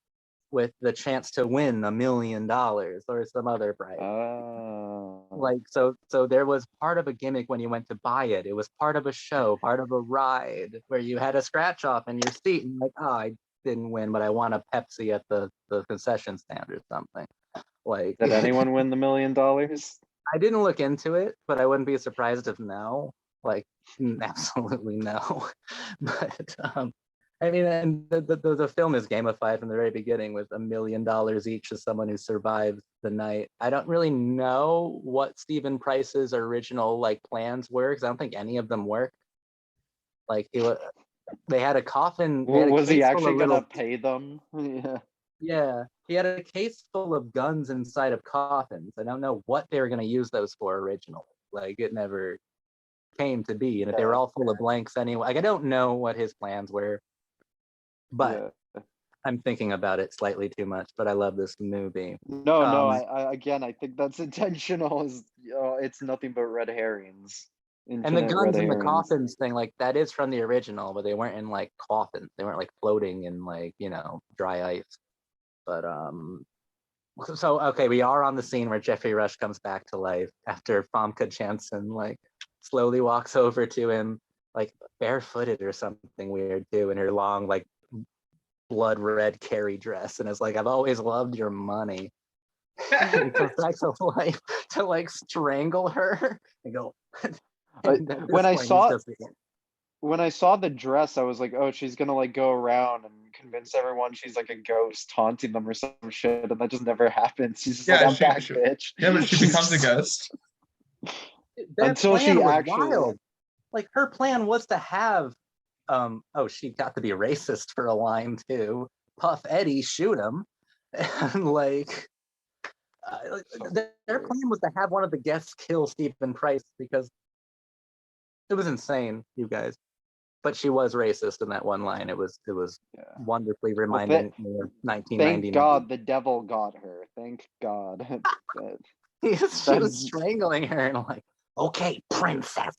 with the chance to win $1 million or some other prize. Like, so there was part of a gimmick when you went to buy it. It was part of a show, part of a ride where you had a scratch off in your seat and like, oh, I didn't win, but I want a Pepsi at the concession stand or something. Like, did anyone win the $1 million? I didn't look into it, but I wouldn't be surprised if no. Like, absolutely no. But I mean, and the film is gamified from the very beginning with $1 million each to someone who survives the night. I don't really know what Stephen Price's original like plans were, because I don't think any of them work. Like they had a coffin. Was he actually gonna pay them? Yeah, he had a case full of guns inside of coffins. I don't know what they were gonna use those for originally. Like, it never came to be, and if they were all full of blanks anyway, like I don't know what his plans were. But I'm thinking about it slightly too much, but I love this movie. No, Um, I think that's intentional. It's nothing but red herrings. and the Infinite red guns and the herrings. coffins thing, like that is from the original, but they weren't in like coffins. They weren't like floating in like, dry ice. But so okay, we are on the scene where Jeffrey Rush comes back to life after Famke Janssen like slowly walks over to him, like barefooted or something weird too, in her long like blood red Carrie dress, and is like, "I've always loved your money." He comes back to life to like strangle her and go. And at When this I point, he's saw just when I saw the dress, I was like, oh, she's gonna like go around and convince everyone she's like a ghost haunting them or some shit, and that just never happens. She's just like, I'm back, bitch. Yeah, but she becomes a ghost. their Until plan she was actually wild. Like her plan was to have, oh, she got to be racist for a line too. Puff Eddie shoot him, and like their plan was to have one of the guests kill Stephen Price because it was insane, you guys. But she was racist in that one line. It was Yeah. wonderfully Well, reminding me of thank 1999. God the devil got her. Thank God. She was strangling her and like, okay, princess.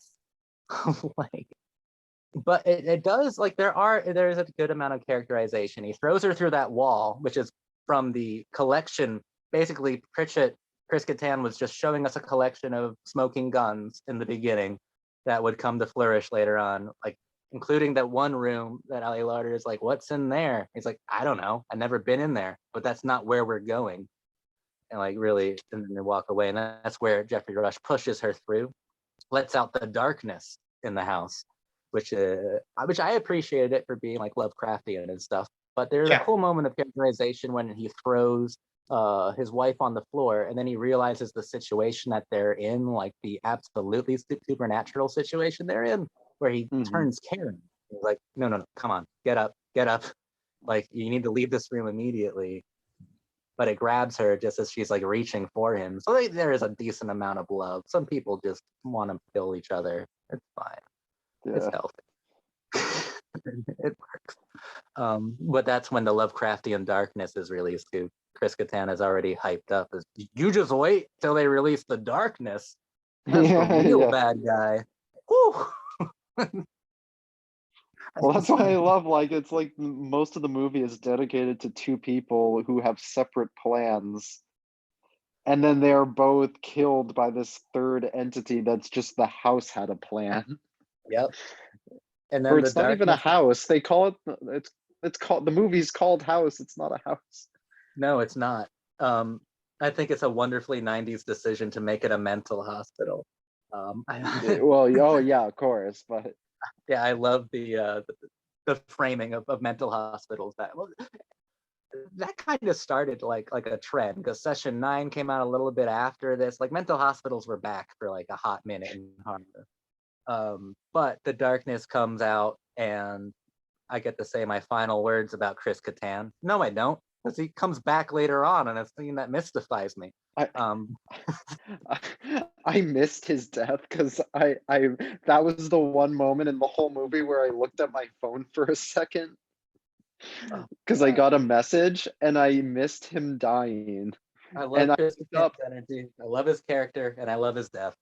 Like, but it does like there's a good amount of characterization. He throws her through that wall, which is from the collection. Basically, Pritchett, Chris Kattan was just showing us a collection of smoking guns in the beginning that would come to flourish later on, like including that one room that Ali Larder is like, "What's in there?" He's like, "I don't know. I've never been in there, but that's not where we're going." And like really, and then they walk away, and that's where Jeffrey Rush pushes her through, lets out the darkness in the house, which I appreciated it for being like Lovecraftian and stuff. But there's a cool moment of characterization when he throws his wife on the floor, and then he realizes the situation that they're in, like the absolutely supernatural situation they're in, where he turns Karen. He's like, no, come on, get up, like you need to leave this room immediately. But it grabs her just as she's like reaching for him. So there is a decent amount of love. Some people just want to kill each other. It's fine. Yeah. It's healthy. It works. But that's when the Lovecraftian darkness is released too. Chris Kattan is already hyped up as, you just wait till they release the darkness. That's the real bad guy. Woo! Well, that's why I love, like, it's like most of the movie is dedicated to two people who have separate plans. And then they're both killed by this third entity that's just the house had a plan. Yep. And then or it's not even a house. They call it, it's called, the movie's called House. It's not a house. No, it's not. I think it's a wonderfully 90s decision to make it a mental hospital. Well, oh yeah, of course, but yeah, I love the framing of mental hospitals. That kind of started like a trend because Session 9 came out a little bit after this. Like mental hospitals were back for like a hot minute in horror. But The Darkness comes out, and I get to say my final words about Chris Kattan. No, I don't, because he comes back later on, and it's something that mystifies me. I missed his death because I that was the one moment in the whole movie where I looked at my phone for a second because I got a message and I missed him dying. I love Chris Kattan's energy. I love his character, and I love his death.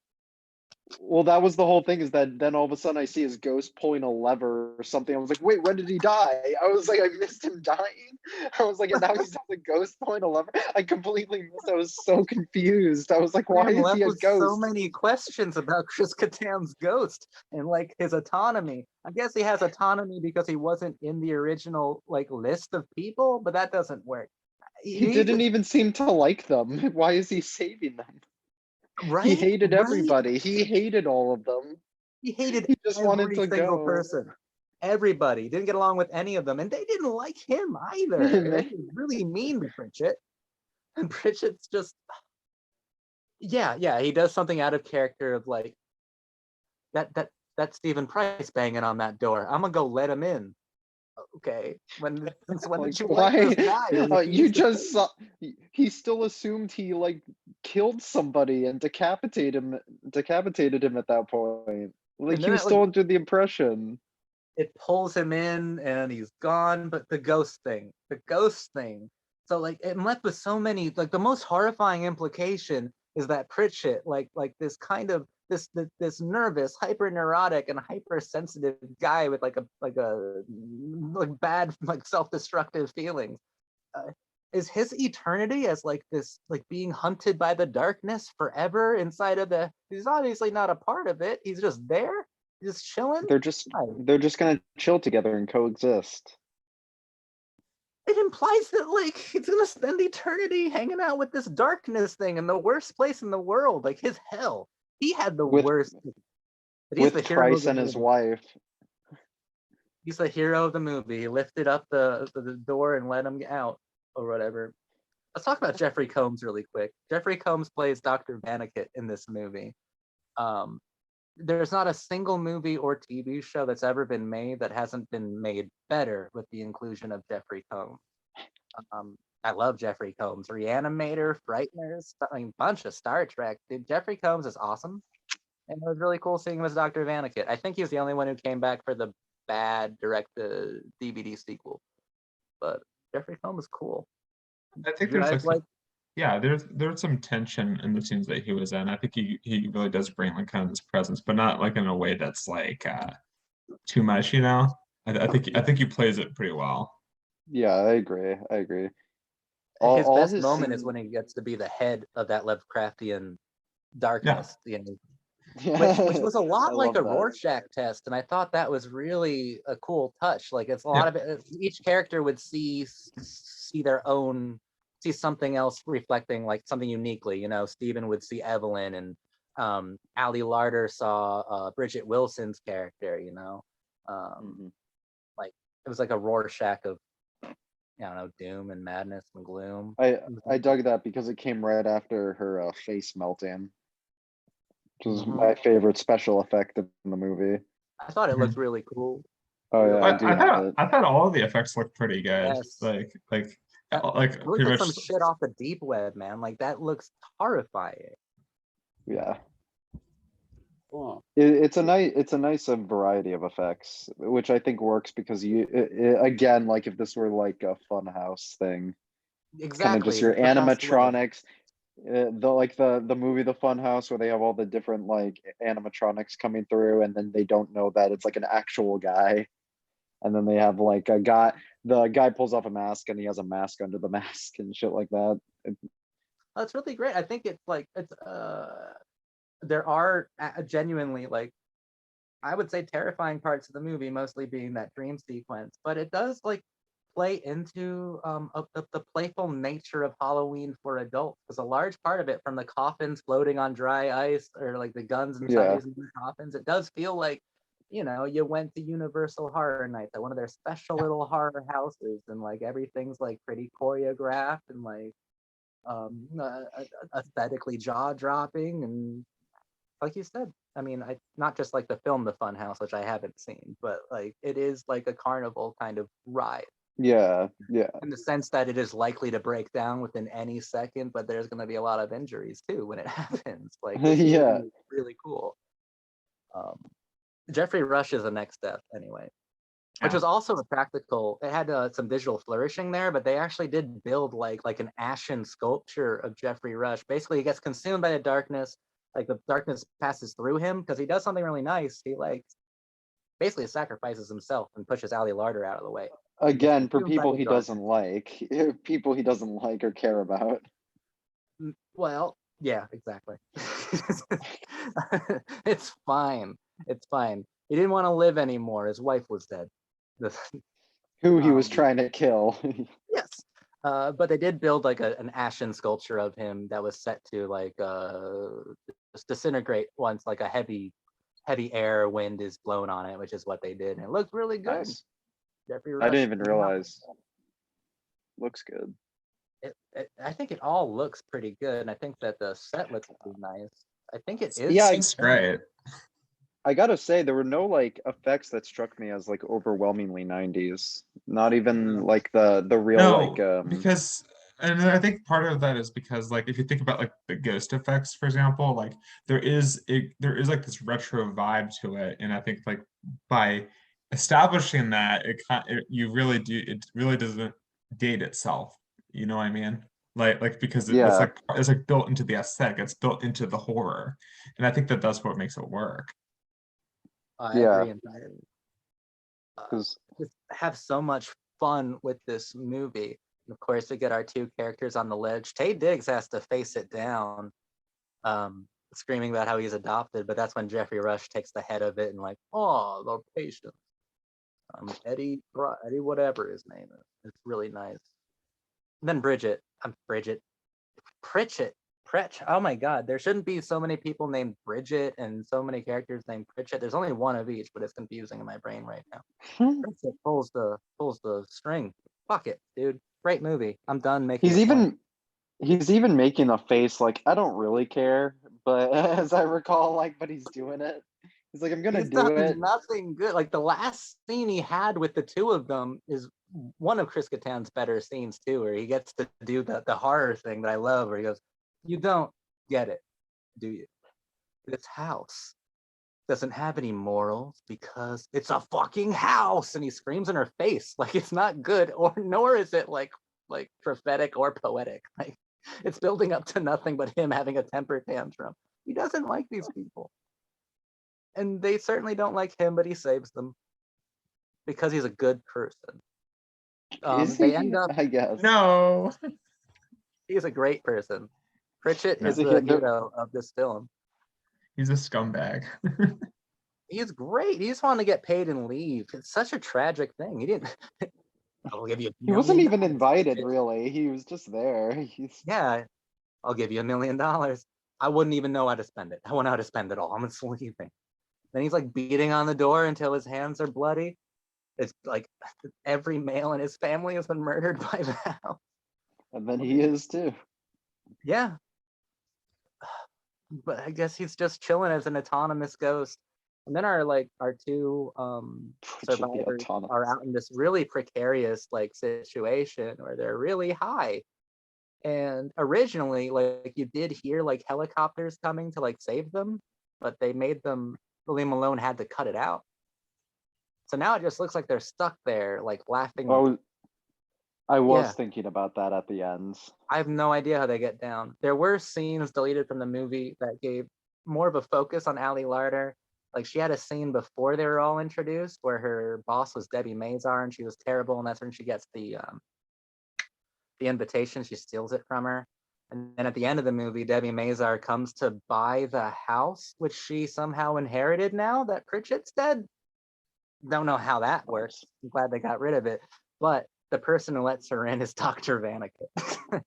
Well, that was the whole thing, is that then all of a sudden I see his ghost pulling a lever or something. I was like, wait, when did he die? I was like, I missed him dying. I was like, and now he's the ghost pulling a lever. I completely missed. I was so confused. I was like, why is he a ghost? So many questions about Chris Kattan's ghost and like his autonomy. I guess he has autonomy because he wasn't in the original like list of people, but that doesn't work. He didn't even seem to like them. Why is he saving them? Right? He hated everybody. He hated all of them. He hated He just wanted to single go. person. Everybody didn't get along with any of them, and they didn't like him either. They were really mean to Bridget, and Bridget's just, yeah. He does something out of character of like that Stephen Price banging on that door. I'm gonna go let him in. Okay, when like, did you why? like this guy? You just saw. He still assumed he like killed somebody and decapitated him at that point. Like he was still under the impression. it pulls him in and he's gone. But the ghost thing. So like I'm left with so many, like the most horrifying implication is that Pritchett, like this kind of this nervous, hyper neurotic and hypersensitive guy with like bad, like self-destructive feelings. Is his eternity as like this, like being hunted by the darkness forever inside of he's obviously not a part of it. He's just there, just chilling. They're just gonna chill together and coexist. It implies that like he's gonna spend eternity hanging out with this darkness thing in the worst place in the world, like his hell. He had the worst. With Trice and his wife. He's the hero of the movie. He lifted up the door and let him out or whatever. Let's talk about Jeffrey Combs really quick. Jeffrey Combs plays Dr. Vannicut in this movie. There's not a single movie or TV show that's ever been made that hasn't been made better with the inclusion of Jeffrey Combs. I love Jeffrey Combs. Reanimator, Frighteners, a bunch of Star Trek. Dude, Jeffrey Combs is awesome. And it was really cool seeing him as Dr. Vannicut. I think he's the only one who came back for the bad direct-to-DVD sequel. But Jeffrey Combs is cool. I think there's yeah, there's some tension in the scenes that he was in. I think he really does bring like kind of this presence, but not like in a way that's like too much, you know. I think he plays it pretty well. Yeah, I agree. His best moment is when he gets to be the head of that Lovecraftian darkness, you know, which was a lot like a Rorschach test, and I thought that was really a cool touch. Like it's a lot of it. Each character would see something else reflecting like something uniquely. You know, Stephen would see Evelyn, and Ali Larder saw Bridget Wilson's character. You know, like it was like a Rorschach of, I don't know, doom and madness and gloom. I dug that because it came right after her face melting, which was my favorite special effect in the movie. I thought it looked really cool. Oh yeah, I thought all of the effects looked pretty good. Yes. Like pretty much some shit off the deep web, man. Like that looks horrifying. Yeah. It's a nice variety of effects, which I think works because again, like if this were like a fun house thing, exactly, kind of just your animatronics, the movie The Fun House, where they have all the different like animatronics coming through, and then they don't know that it's like an actual guy, and then they have like the guy pulls off a mask and he has a mask under the mask and shit like that. That's really great. I think it's there are genuinely, like, I would say terrifying parts of the movie, mostly being that dream sequence, but it does like play into the playful nature of Halloween for adults, because a large part of it, from the coffins floating on dry ice or like the guns inside these coffins, it does feel like, you know, you went to Universal Horror Nights at one of their special little horror houses, and like everything's like pretty choreographed and like aesthetically jaw-dropping, and like you said, I mean, not just like the film The Fun House, which I haven't seen, but like it is like a carnival kind of ride. Yeah. In the sense that it is likely to break down within any second, but there's going to be a lot of injuries too when it happens. Like, it's really cool. Jeffrey Rush is the next step anyway, which was also a practical. It had some visual flourishing there, but they actually did build like an ashen sculpture of Jeffrey Rush. Basically, he gets consumed by the darkness. Like the darkness passes through him because he does something really nice. He like basically sacrifices himself and pushes Ali Larder out of the way. Again, for people he doesn't like, or care about. Well, yeah, exactly. It's fine. He didn't want to live anymore. His wife was dead. Who he was trying to kill. Yes. But they did build like an ashen sculpture of him that was set to like just disintegrate once like a heavy air wind is blown on it, which is what they did, and it looked really good. Nice. Jeffrey I didn't even realize. Looks good. I think it all looks pretty good, and I think that the set looks pretty nice. I think it is. Yeah, it's great. I gotta say, there were no like effects that struck me as like overwhelmingly 90s. Not even like the real because, and I think part of that is because like if you think about like the ghost effects, for example, like there is like this retro vibe to it, and I think like by establishing that you really do, it really doesn't date itself. You know what I mean? Like because Yeah, it's like built into the aesthetic, it's built into the horror, and I think that that's what makes it work. I yeah, agree entirely. because Just have so much fun with this movie. And of course, we get our two characters on the ledge. Tay Diggs has to face it down, screaming about how he's adopted, but that's when Jeffrey Rush takes the head of it and like, oh, the patient. Eddie, whatever his name is. It's really nice. And then Bridget. Pritchett. Oh my God, there shouldn't be so many people named Bridget and so many characters named Pritchett. There's only one of each, but it's confusing in my brain right now. Pritchett pulls the string. Fuck it, dude. Great movie. I'm done making. he's even making a face like I don't really care, but as I recall, like, but he's doing it. He's like, I'm gonna He's do done it. nothing good. Like the last scene he had with the two of them is one of Chris Kattan's better scenes too, where he gets to do the horror thing that I love, where he goes, "You don't get it, do you? This house doesn't have any morals because it's a fucking house," and he screams in her face like it's not good, or nor is it like prophetic or poetic. Like it's building up to nothing but him having a temper tantrum. He doesn't like these people. And they certainly don't like him, but he saves them because he's a good person. Is They he? end up. I guess. No. He's a great person. Pritchett No. is the hero of this film. He's a scumbag. He's great. He just wanted to get paid and leave. It's such a tragic thing. He didn't. I'll give you. He wasn't even $1 million, invited, Pritchett. really. He was just there. He's Yeah, I'll give you $1 million. I wouldn't even know how to spend it. I wouldn't know how to spend it all. I'm just leaving. Then he's like beating on the door until his hands are bloody. It's like every male in his family has been murdered by now. and then he is too. Yeah. But I guess he's just chilling as an autonomous ghost. And then our two Pritchett the survivors autonomous. are out in this really precarious like situation where they're really high. And originally, like you did hear like helicopters coming to like save them, but they made them William Malone had to cut it out. So now it just looks like they're stuck there, like laughing. Oh, I was Yeah. thinking about that at the end. I have no idea how they get down. There were scenes deleted from the movie that gave more of a focus on Ali Larder. Like she had a scene before they were all introduced where her boss was Debbie Mazar and she was terrible, and that's when she gets the invitation. She steals it from her. And then at the end of the movie, Debbie Mazar comes to buy the house, which she somehow inherited now that Pritchett's dead. Don't know how that works. I'm glad they got rid of it. But the person who lets her in is Dr. Vanica.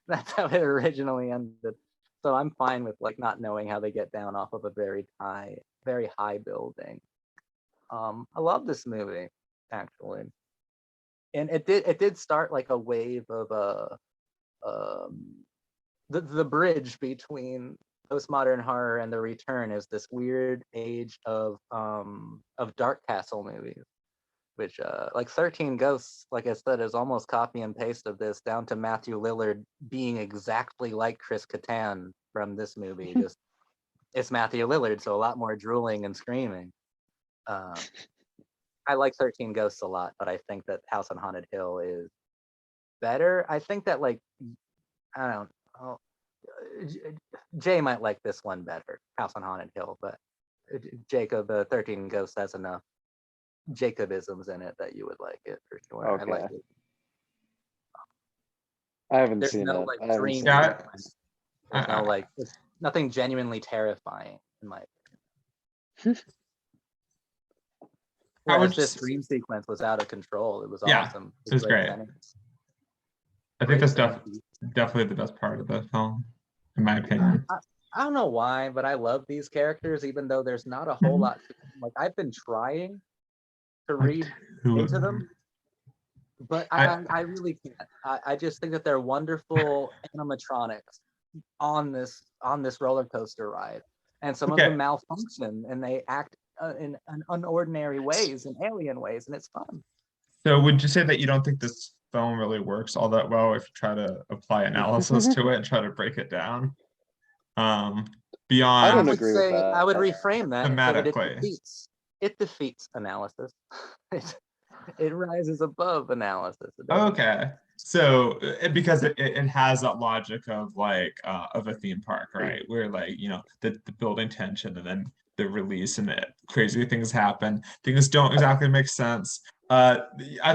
That's how it originally ended. So I'm fine with like not knowing how they get down off of a very high building. I love this movie, actually. And it did start like a wave of the bridge between postmodern horror and the return is this weird age of Dark Castle movies, which like 13 Ghosts, like I said, is almost copy and paste of this, down to Matthew Lillard being exactly like Chris Kattan from this movie. Just it's Matthew Lillard, so a lot more drooling and screaming. I like 13 Ghosts a lot, but I think that House on Haunted Hill is better. I think that like I don't know. Jay might like this one better, House on Haunted Hill, but Jacob, 13 Ghosts has enough Jacobisms in it that you would like it for sure. Okay. I like it. I haven't There's seen no it. like I haven't dream seen Yeah. sequence. There's no like there's nothing genuinely terrifying in my opinion. I would Whereas this just, dream sequence was out of control. It was yeah, awesome. it was great. I think that's definitely the best part of the film, in my opinion. I don't know why, but I love these characters, even though there's not a whole lot. Like I've been trying to read into them, but I really can't. I just think that they're wonderful animatronics on this roller coaster ride, and some of them malfunction and they act in unordinary ways and alien ways, and it's fun. So would you say that you don't think this film really works all that well if you try to apply analysis to it and try to break it down? Beyond I don't agree with that. I would reframe that and say that it thematically. defeats it defeats analysis. It rises above analysis. Okay. So because it has that logic of like of a theme park, right? Where like, the building tension and then the release and crazy things happen. Things don't exactly make sense. I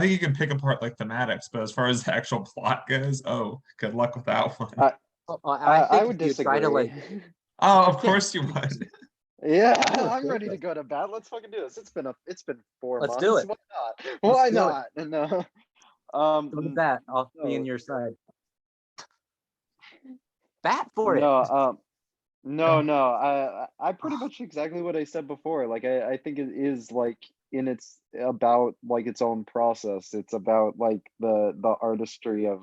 think you can pick apart like thematics, but as far as the actual plot goes, oh, good luck with that one. I think would if you try to disagree. Oh, of course you would. Yeah, Oh, I'm ready to perfect. go to bed. Let's fucking do this. It's been 4 Let's months. do it. Why not? Let's Why do it. not? No. With that, I'll be in No. your side. Bat for it. No, I pretty much exactly what I said before. Like I think it is like it's about like its own process. It's about like the artistry of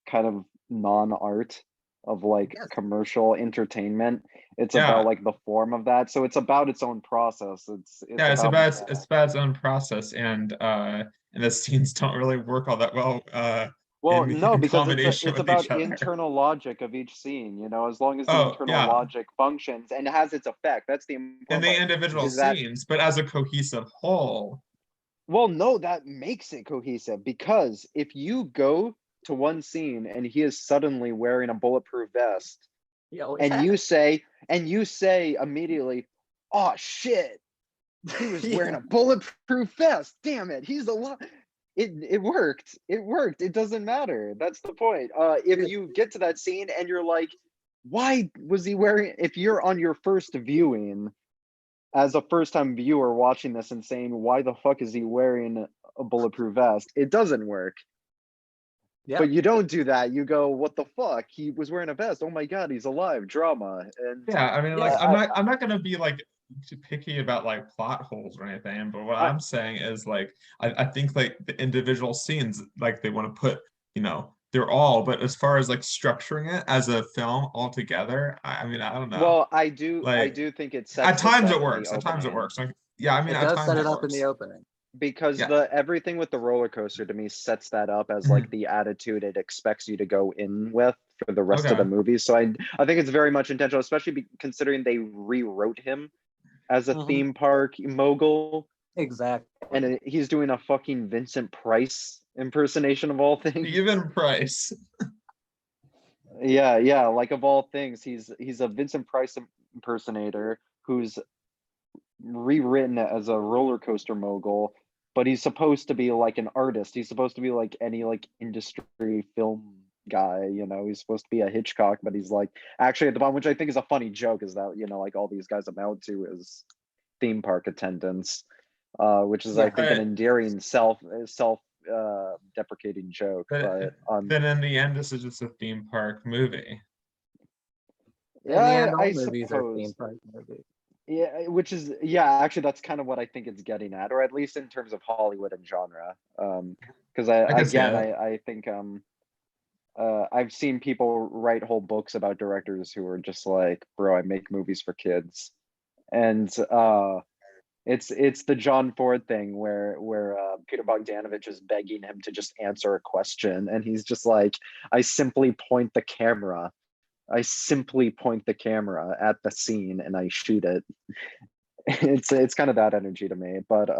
kind of non-art of like Yes. commercial entertainment. It's Yeah. about like the form of that. So it's about its own process. It's It's about its own process, and the scenes don't really work all that well Well, in no, because combination it's with about each other. internal logic of each scene, as long as the Oh, internal yeah. logic functions and has its effect. That's the In important the part. individual Is that scenes, but as a cohesive whole. Well, no, that makes it cohesive because if you go to one scene and he is suddenly wearing a bulletproof vest and you say immediately, "Oh shit, he was wearing a bulletproof vest. Damn it, he's alive." It worked. It worked. It doesn't matter. That's the point. If you get to that scene and you're like, why was he wearing? If you're on your first viewing as a first time viewer watching this and saying, why the fuck is he wearing a bulletproof vest? It doesn't work. Yep. But you don't do that. You go, what the fuck? He was wearing a vest. Oh my god, he's alive. Drama. And Yeah, I mean, like I'm not gonna be like too picky about like plot holes or anything, but what I'm saying is like I think like the individual scenes, like they want to put, they're all, but as far as like structuring it as a film altogether, I mean, I don't know. Well, I do think it sets at times this it up in works. the At times it opening. works. Like, yeah, I mean, It at does times set it it up in works. the opening. Because Yeah. everything with the roller coaster to me sets that up as like the attitude it expects you to go in with for the rest of the Okay. movie. So I think it's very much intentional, especially considering they rewrote him as a theme park mogul. Exactly. And he's doing a fucking Vincent Price impersonation of all things. Even Price. Yeah, like of all things, he's a Vincent Price impersonator who's rewritten as a roller coaster mogul, but he's supposed to be like an artist. He's supposed to be like any like industry film guy, he's supposed to be a Hitchcock, but he's like actually at the bottom, which I think is a funny joke, is that like all these guys amount to is theme park attendants, which is I think an endearing self deprecating joke. But then in the end, this is just a theme park movie. Yeah, all movies are theme park movies. Yeah, which is actually that's kind of what I think it's getting at, or at least in terms of Hollywood and genre. Because I think I've seen people write whole books about directors who are just like, bro, I make movies for kids, and it's the John Ford thing where Peter Bogdanovich is begging him to just answer a question, and he's just like, I simply point the camera at the scene and I shoot it. It's kind of that energy to me, but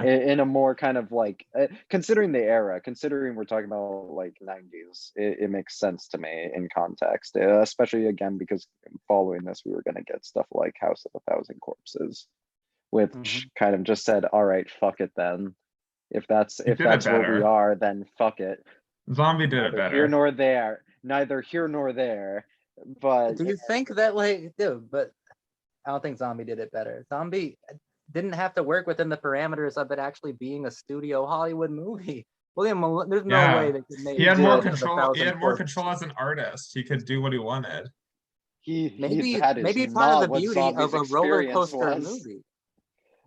in a more kind of like considering the era, considering we're talking about like 90s, it makes sense to me in context, especially again because following this we were going to get stuff like House of a Thousand Corpses, which kind of just said, all right, fuck it then. If that's what we are, then fuck it. Zombie did it better. Neither here nor there. But do you think that but I don't think Zombie did it better. Zombie didn't have to work within the parameters of it actually being a studio Hollywood movie. There's no way they could make. He had more control. He had more control as an artist. He could do what he wanted. Maybe part of the beauty of a roller coaster movie.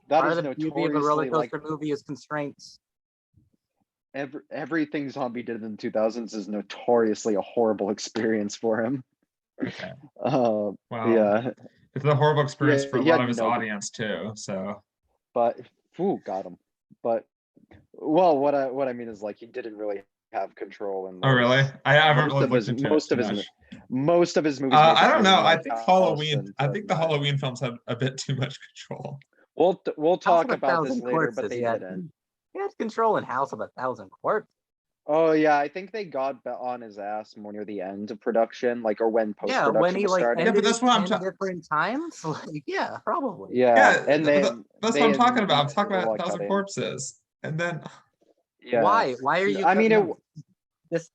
Part of the beauty of a roller coaster movie is constraints. Everything Zombie did in the 2000s is notoriously a horrible experience for him. Okay. Yeah. It's a horrible experience for a lot of his audience too. So. But got him. But what I mean is like he didn't really have control in. Oh really? I haven't really looked into most of his movies. I don't know. I think Halloween. I think the Halloween films had a bit too much control. We'll House talk of a about this Thousand later, but Corpses. they didn't. He had control in House of a Thousand Corpses. Oh yeah, I think they got on his ass more near the end of production, like, or when post Yeah, when production he was like starting. Yeah, but ended it that's what I'm 10 different times. Like, yeah, probably. Yeah, yeah, and but then that's what I'm talking about. I'm did talking a about lot of Thousand cutting. Corpses, and then Yeah, Why are you? I mean, No, this.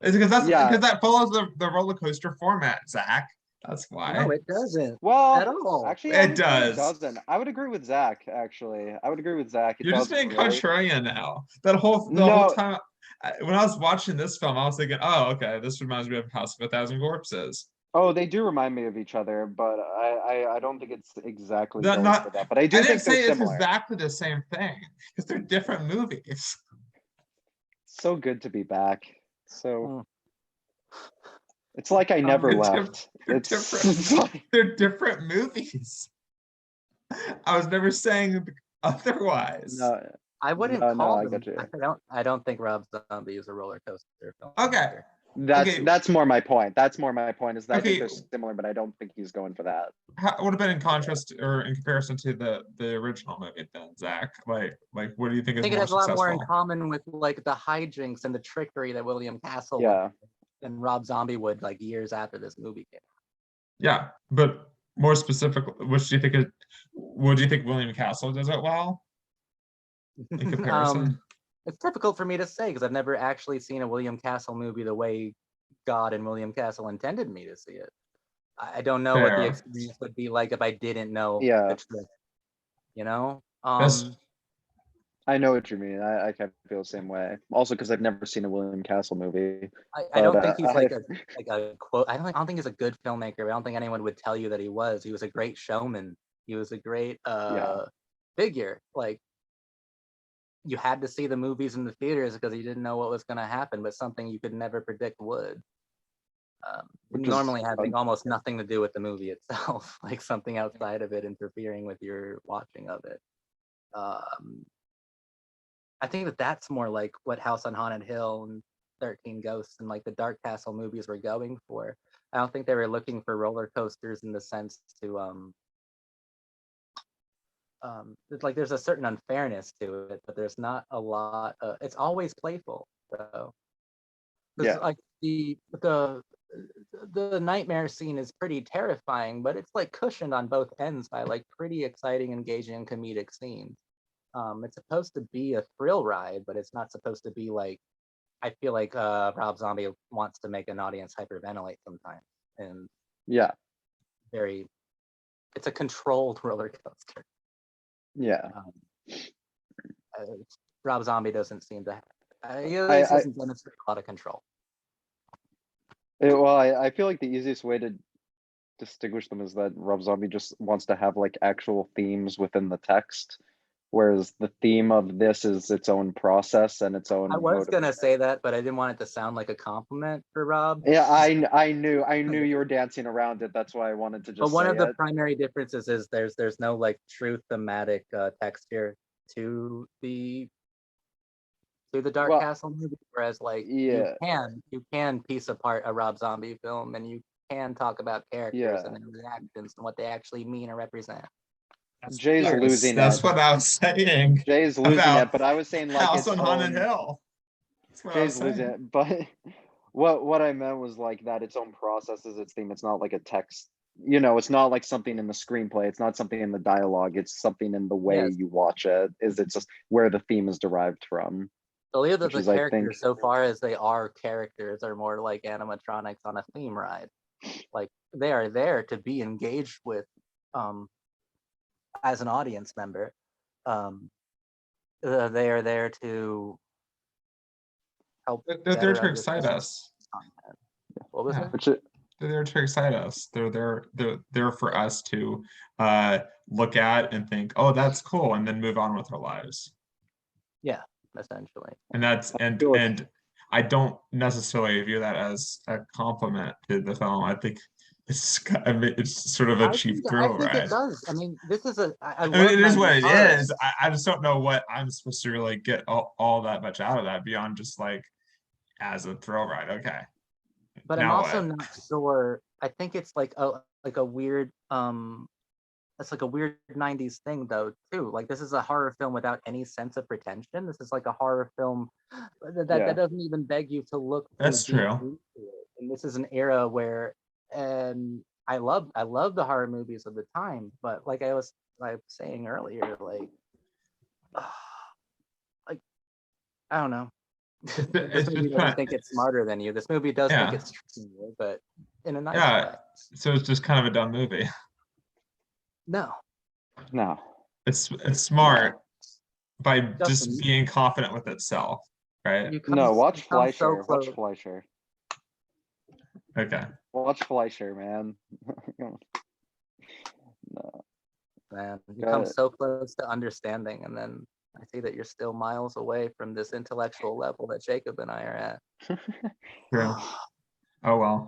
it's because yeah. that follows the roller coaster format, Zach. That's No, why. it doesn't at Well, all. actually, I It would say it does. doesn't. I would agree with Zach. Actually, I would agree with Zach. It You're just doesn't being really. contrarian now. The whole No, time when I was watching this film, I was thinking, oh, okay, this reminds me of House of a Thousand Corpses. oh, they do remind me of each other, but I don't think it's exactly Not, going for not that. But I I do didn't think they're say it's similar. exactly the same thing because they're different movies. So good to be back. So Hmm. it's like I never They're left. they're It's, different. it's like, They're different movies. I was never saying otherwise. no, I wouldn't no, call I them. got you. I don't think Rob Zombie is a roller coaster Okay. filmmaker. Okay. That's more my point. That's more my point, is that I think Okay. they're similar, but I don't think he's going for that. What have been in contrast or in comparison to the original movie then, Zach? Like what do you think I is think it more has a lot more in successful? common with like the hijinks and the trickery that William Castle would Yeah. and Rob Zombie would like years after this movie came. Yeah, but more specifically, what do you think William Castle does it well in comparison? It's difficult for me to say because I've never actually seen a William Castle movie the way God and William Castle intended me to see it. I don't know what the Fair. experience would be like if I didn't know the Yeah. trick, you know? That's I know what you mean. I kind of feel the same way. Also, because I've never seen a William Castle movie. I don't But think he's like a quote. I don't think he's a good filmmaker. I don't think anyone would tell you that he was. He was a great showman. He was a great yeah, figure. Like you had to see the movies in the theaters because you didn't know what was going to happen, but something you could never predict would. which is Normally having almost nothing to do with the movie itself, like something outside of it interfering with your watching of it. I think that that's more like what House on Haunted Hill and 13 Ghosts and like the Dark Castle movies were going for. I don't think they were looking for roller coasters in the sense to it's like there's a certain unfairness to it, but there's not a lot. It's always playful, though. yeah, Like the nightmare scene is pretty terrifying, but it's like cushioned on both ends by like pretty exciting, engaging, and comedic scenes. It's supposed to be a thrill ride, but it's not supposed to be like. I feel like Rob Zombie wants to make an audience hyperventilate sometimes, and yeah, it's a controlled roller coaster. yeah. Rob Zombie doesn't seem to. He I doesn't demonstrate a lot of control. well, I feel like the easiest way to distinguish them is that Rob Zombie just wants to have like actual themes within the text, whereas the theme of this is its own process and its own I was motive. gonna say that, but I didn't want it to sound like a compliment for Rob. Yeah, I knew you were dancing around it. That's why I wanted to just But one say of the it. primary differences is there's no like true thematic texture to the Dark Well, Castle movie, whereas like yeah, you can piece apart a Rob Zombie film and you can talk about characters yeah. and their reactions and what they actually mean or represent. Jay's losing that's it. what I was saying Jay's losing about it, but I was saying like House its on Haunted own. Hill. That's what I was Jay's losing saying. it, but what I meant was like that its own process is its theme. It's not like a text. It's not like something in the screenplay. It's not something in the dialogue. It's something in the way Yes. you watch it. It's just where the theme is derived from. I believe that Which the is, I think, characters, so far as they are characters, are more like animatronics on a theme ride. Like they are there to be engaged with as an audience member. They are there to help. They're there better to excite understand us. content. What was Yeah. it? which They're there to excite us. They're there for us to look at and think, oh, that's cool, and then move on with our lives. Yeah, essentially. And I don't necessarily view that as a compliment to the film. I think it's sort of a cheap I thrill think ride. it does. I mean, this is I mean, it is what it is. I just don't know what I'm supposed to really get all that much out of that beyond just like as a thrill ride. Okay. But I'm Now also what? not sure. I think it's like a weird that's like a weird 90s thing though too. Like this is a horror film without any sense of pretension. This is like a horror film that doesn't even beg you to look That's too deep true. into it. And this is an era where, and I love the horror movies of the time, but like I was saying earlier, like like I don't know. This It's movie just doesn't kind think it's smarter than you. This movie does think yeah, it's tricking you, but in a nice yeah. way. So it's just kind of a dumb movie. No, No. It's smart by just Justin, being confident with itself, right? No, watch you come so Fleischer. close. Watch Fleischer. Okay. Watch Fleischer, man. No. Man, you Got come it. so close to understanding, and then I see that you're still miles away from this intellectual level that Jacob and I are True. at. Oh well.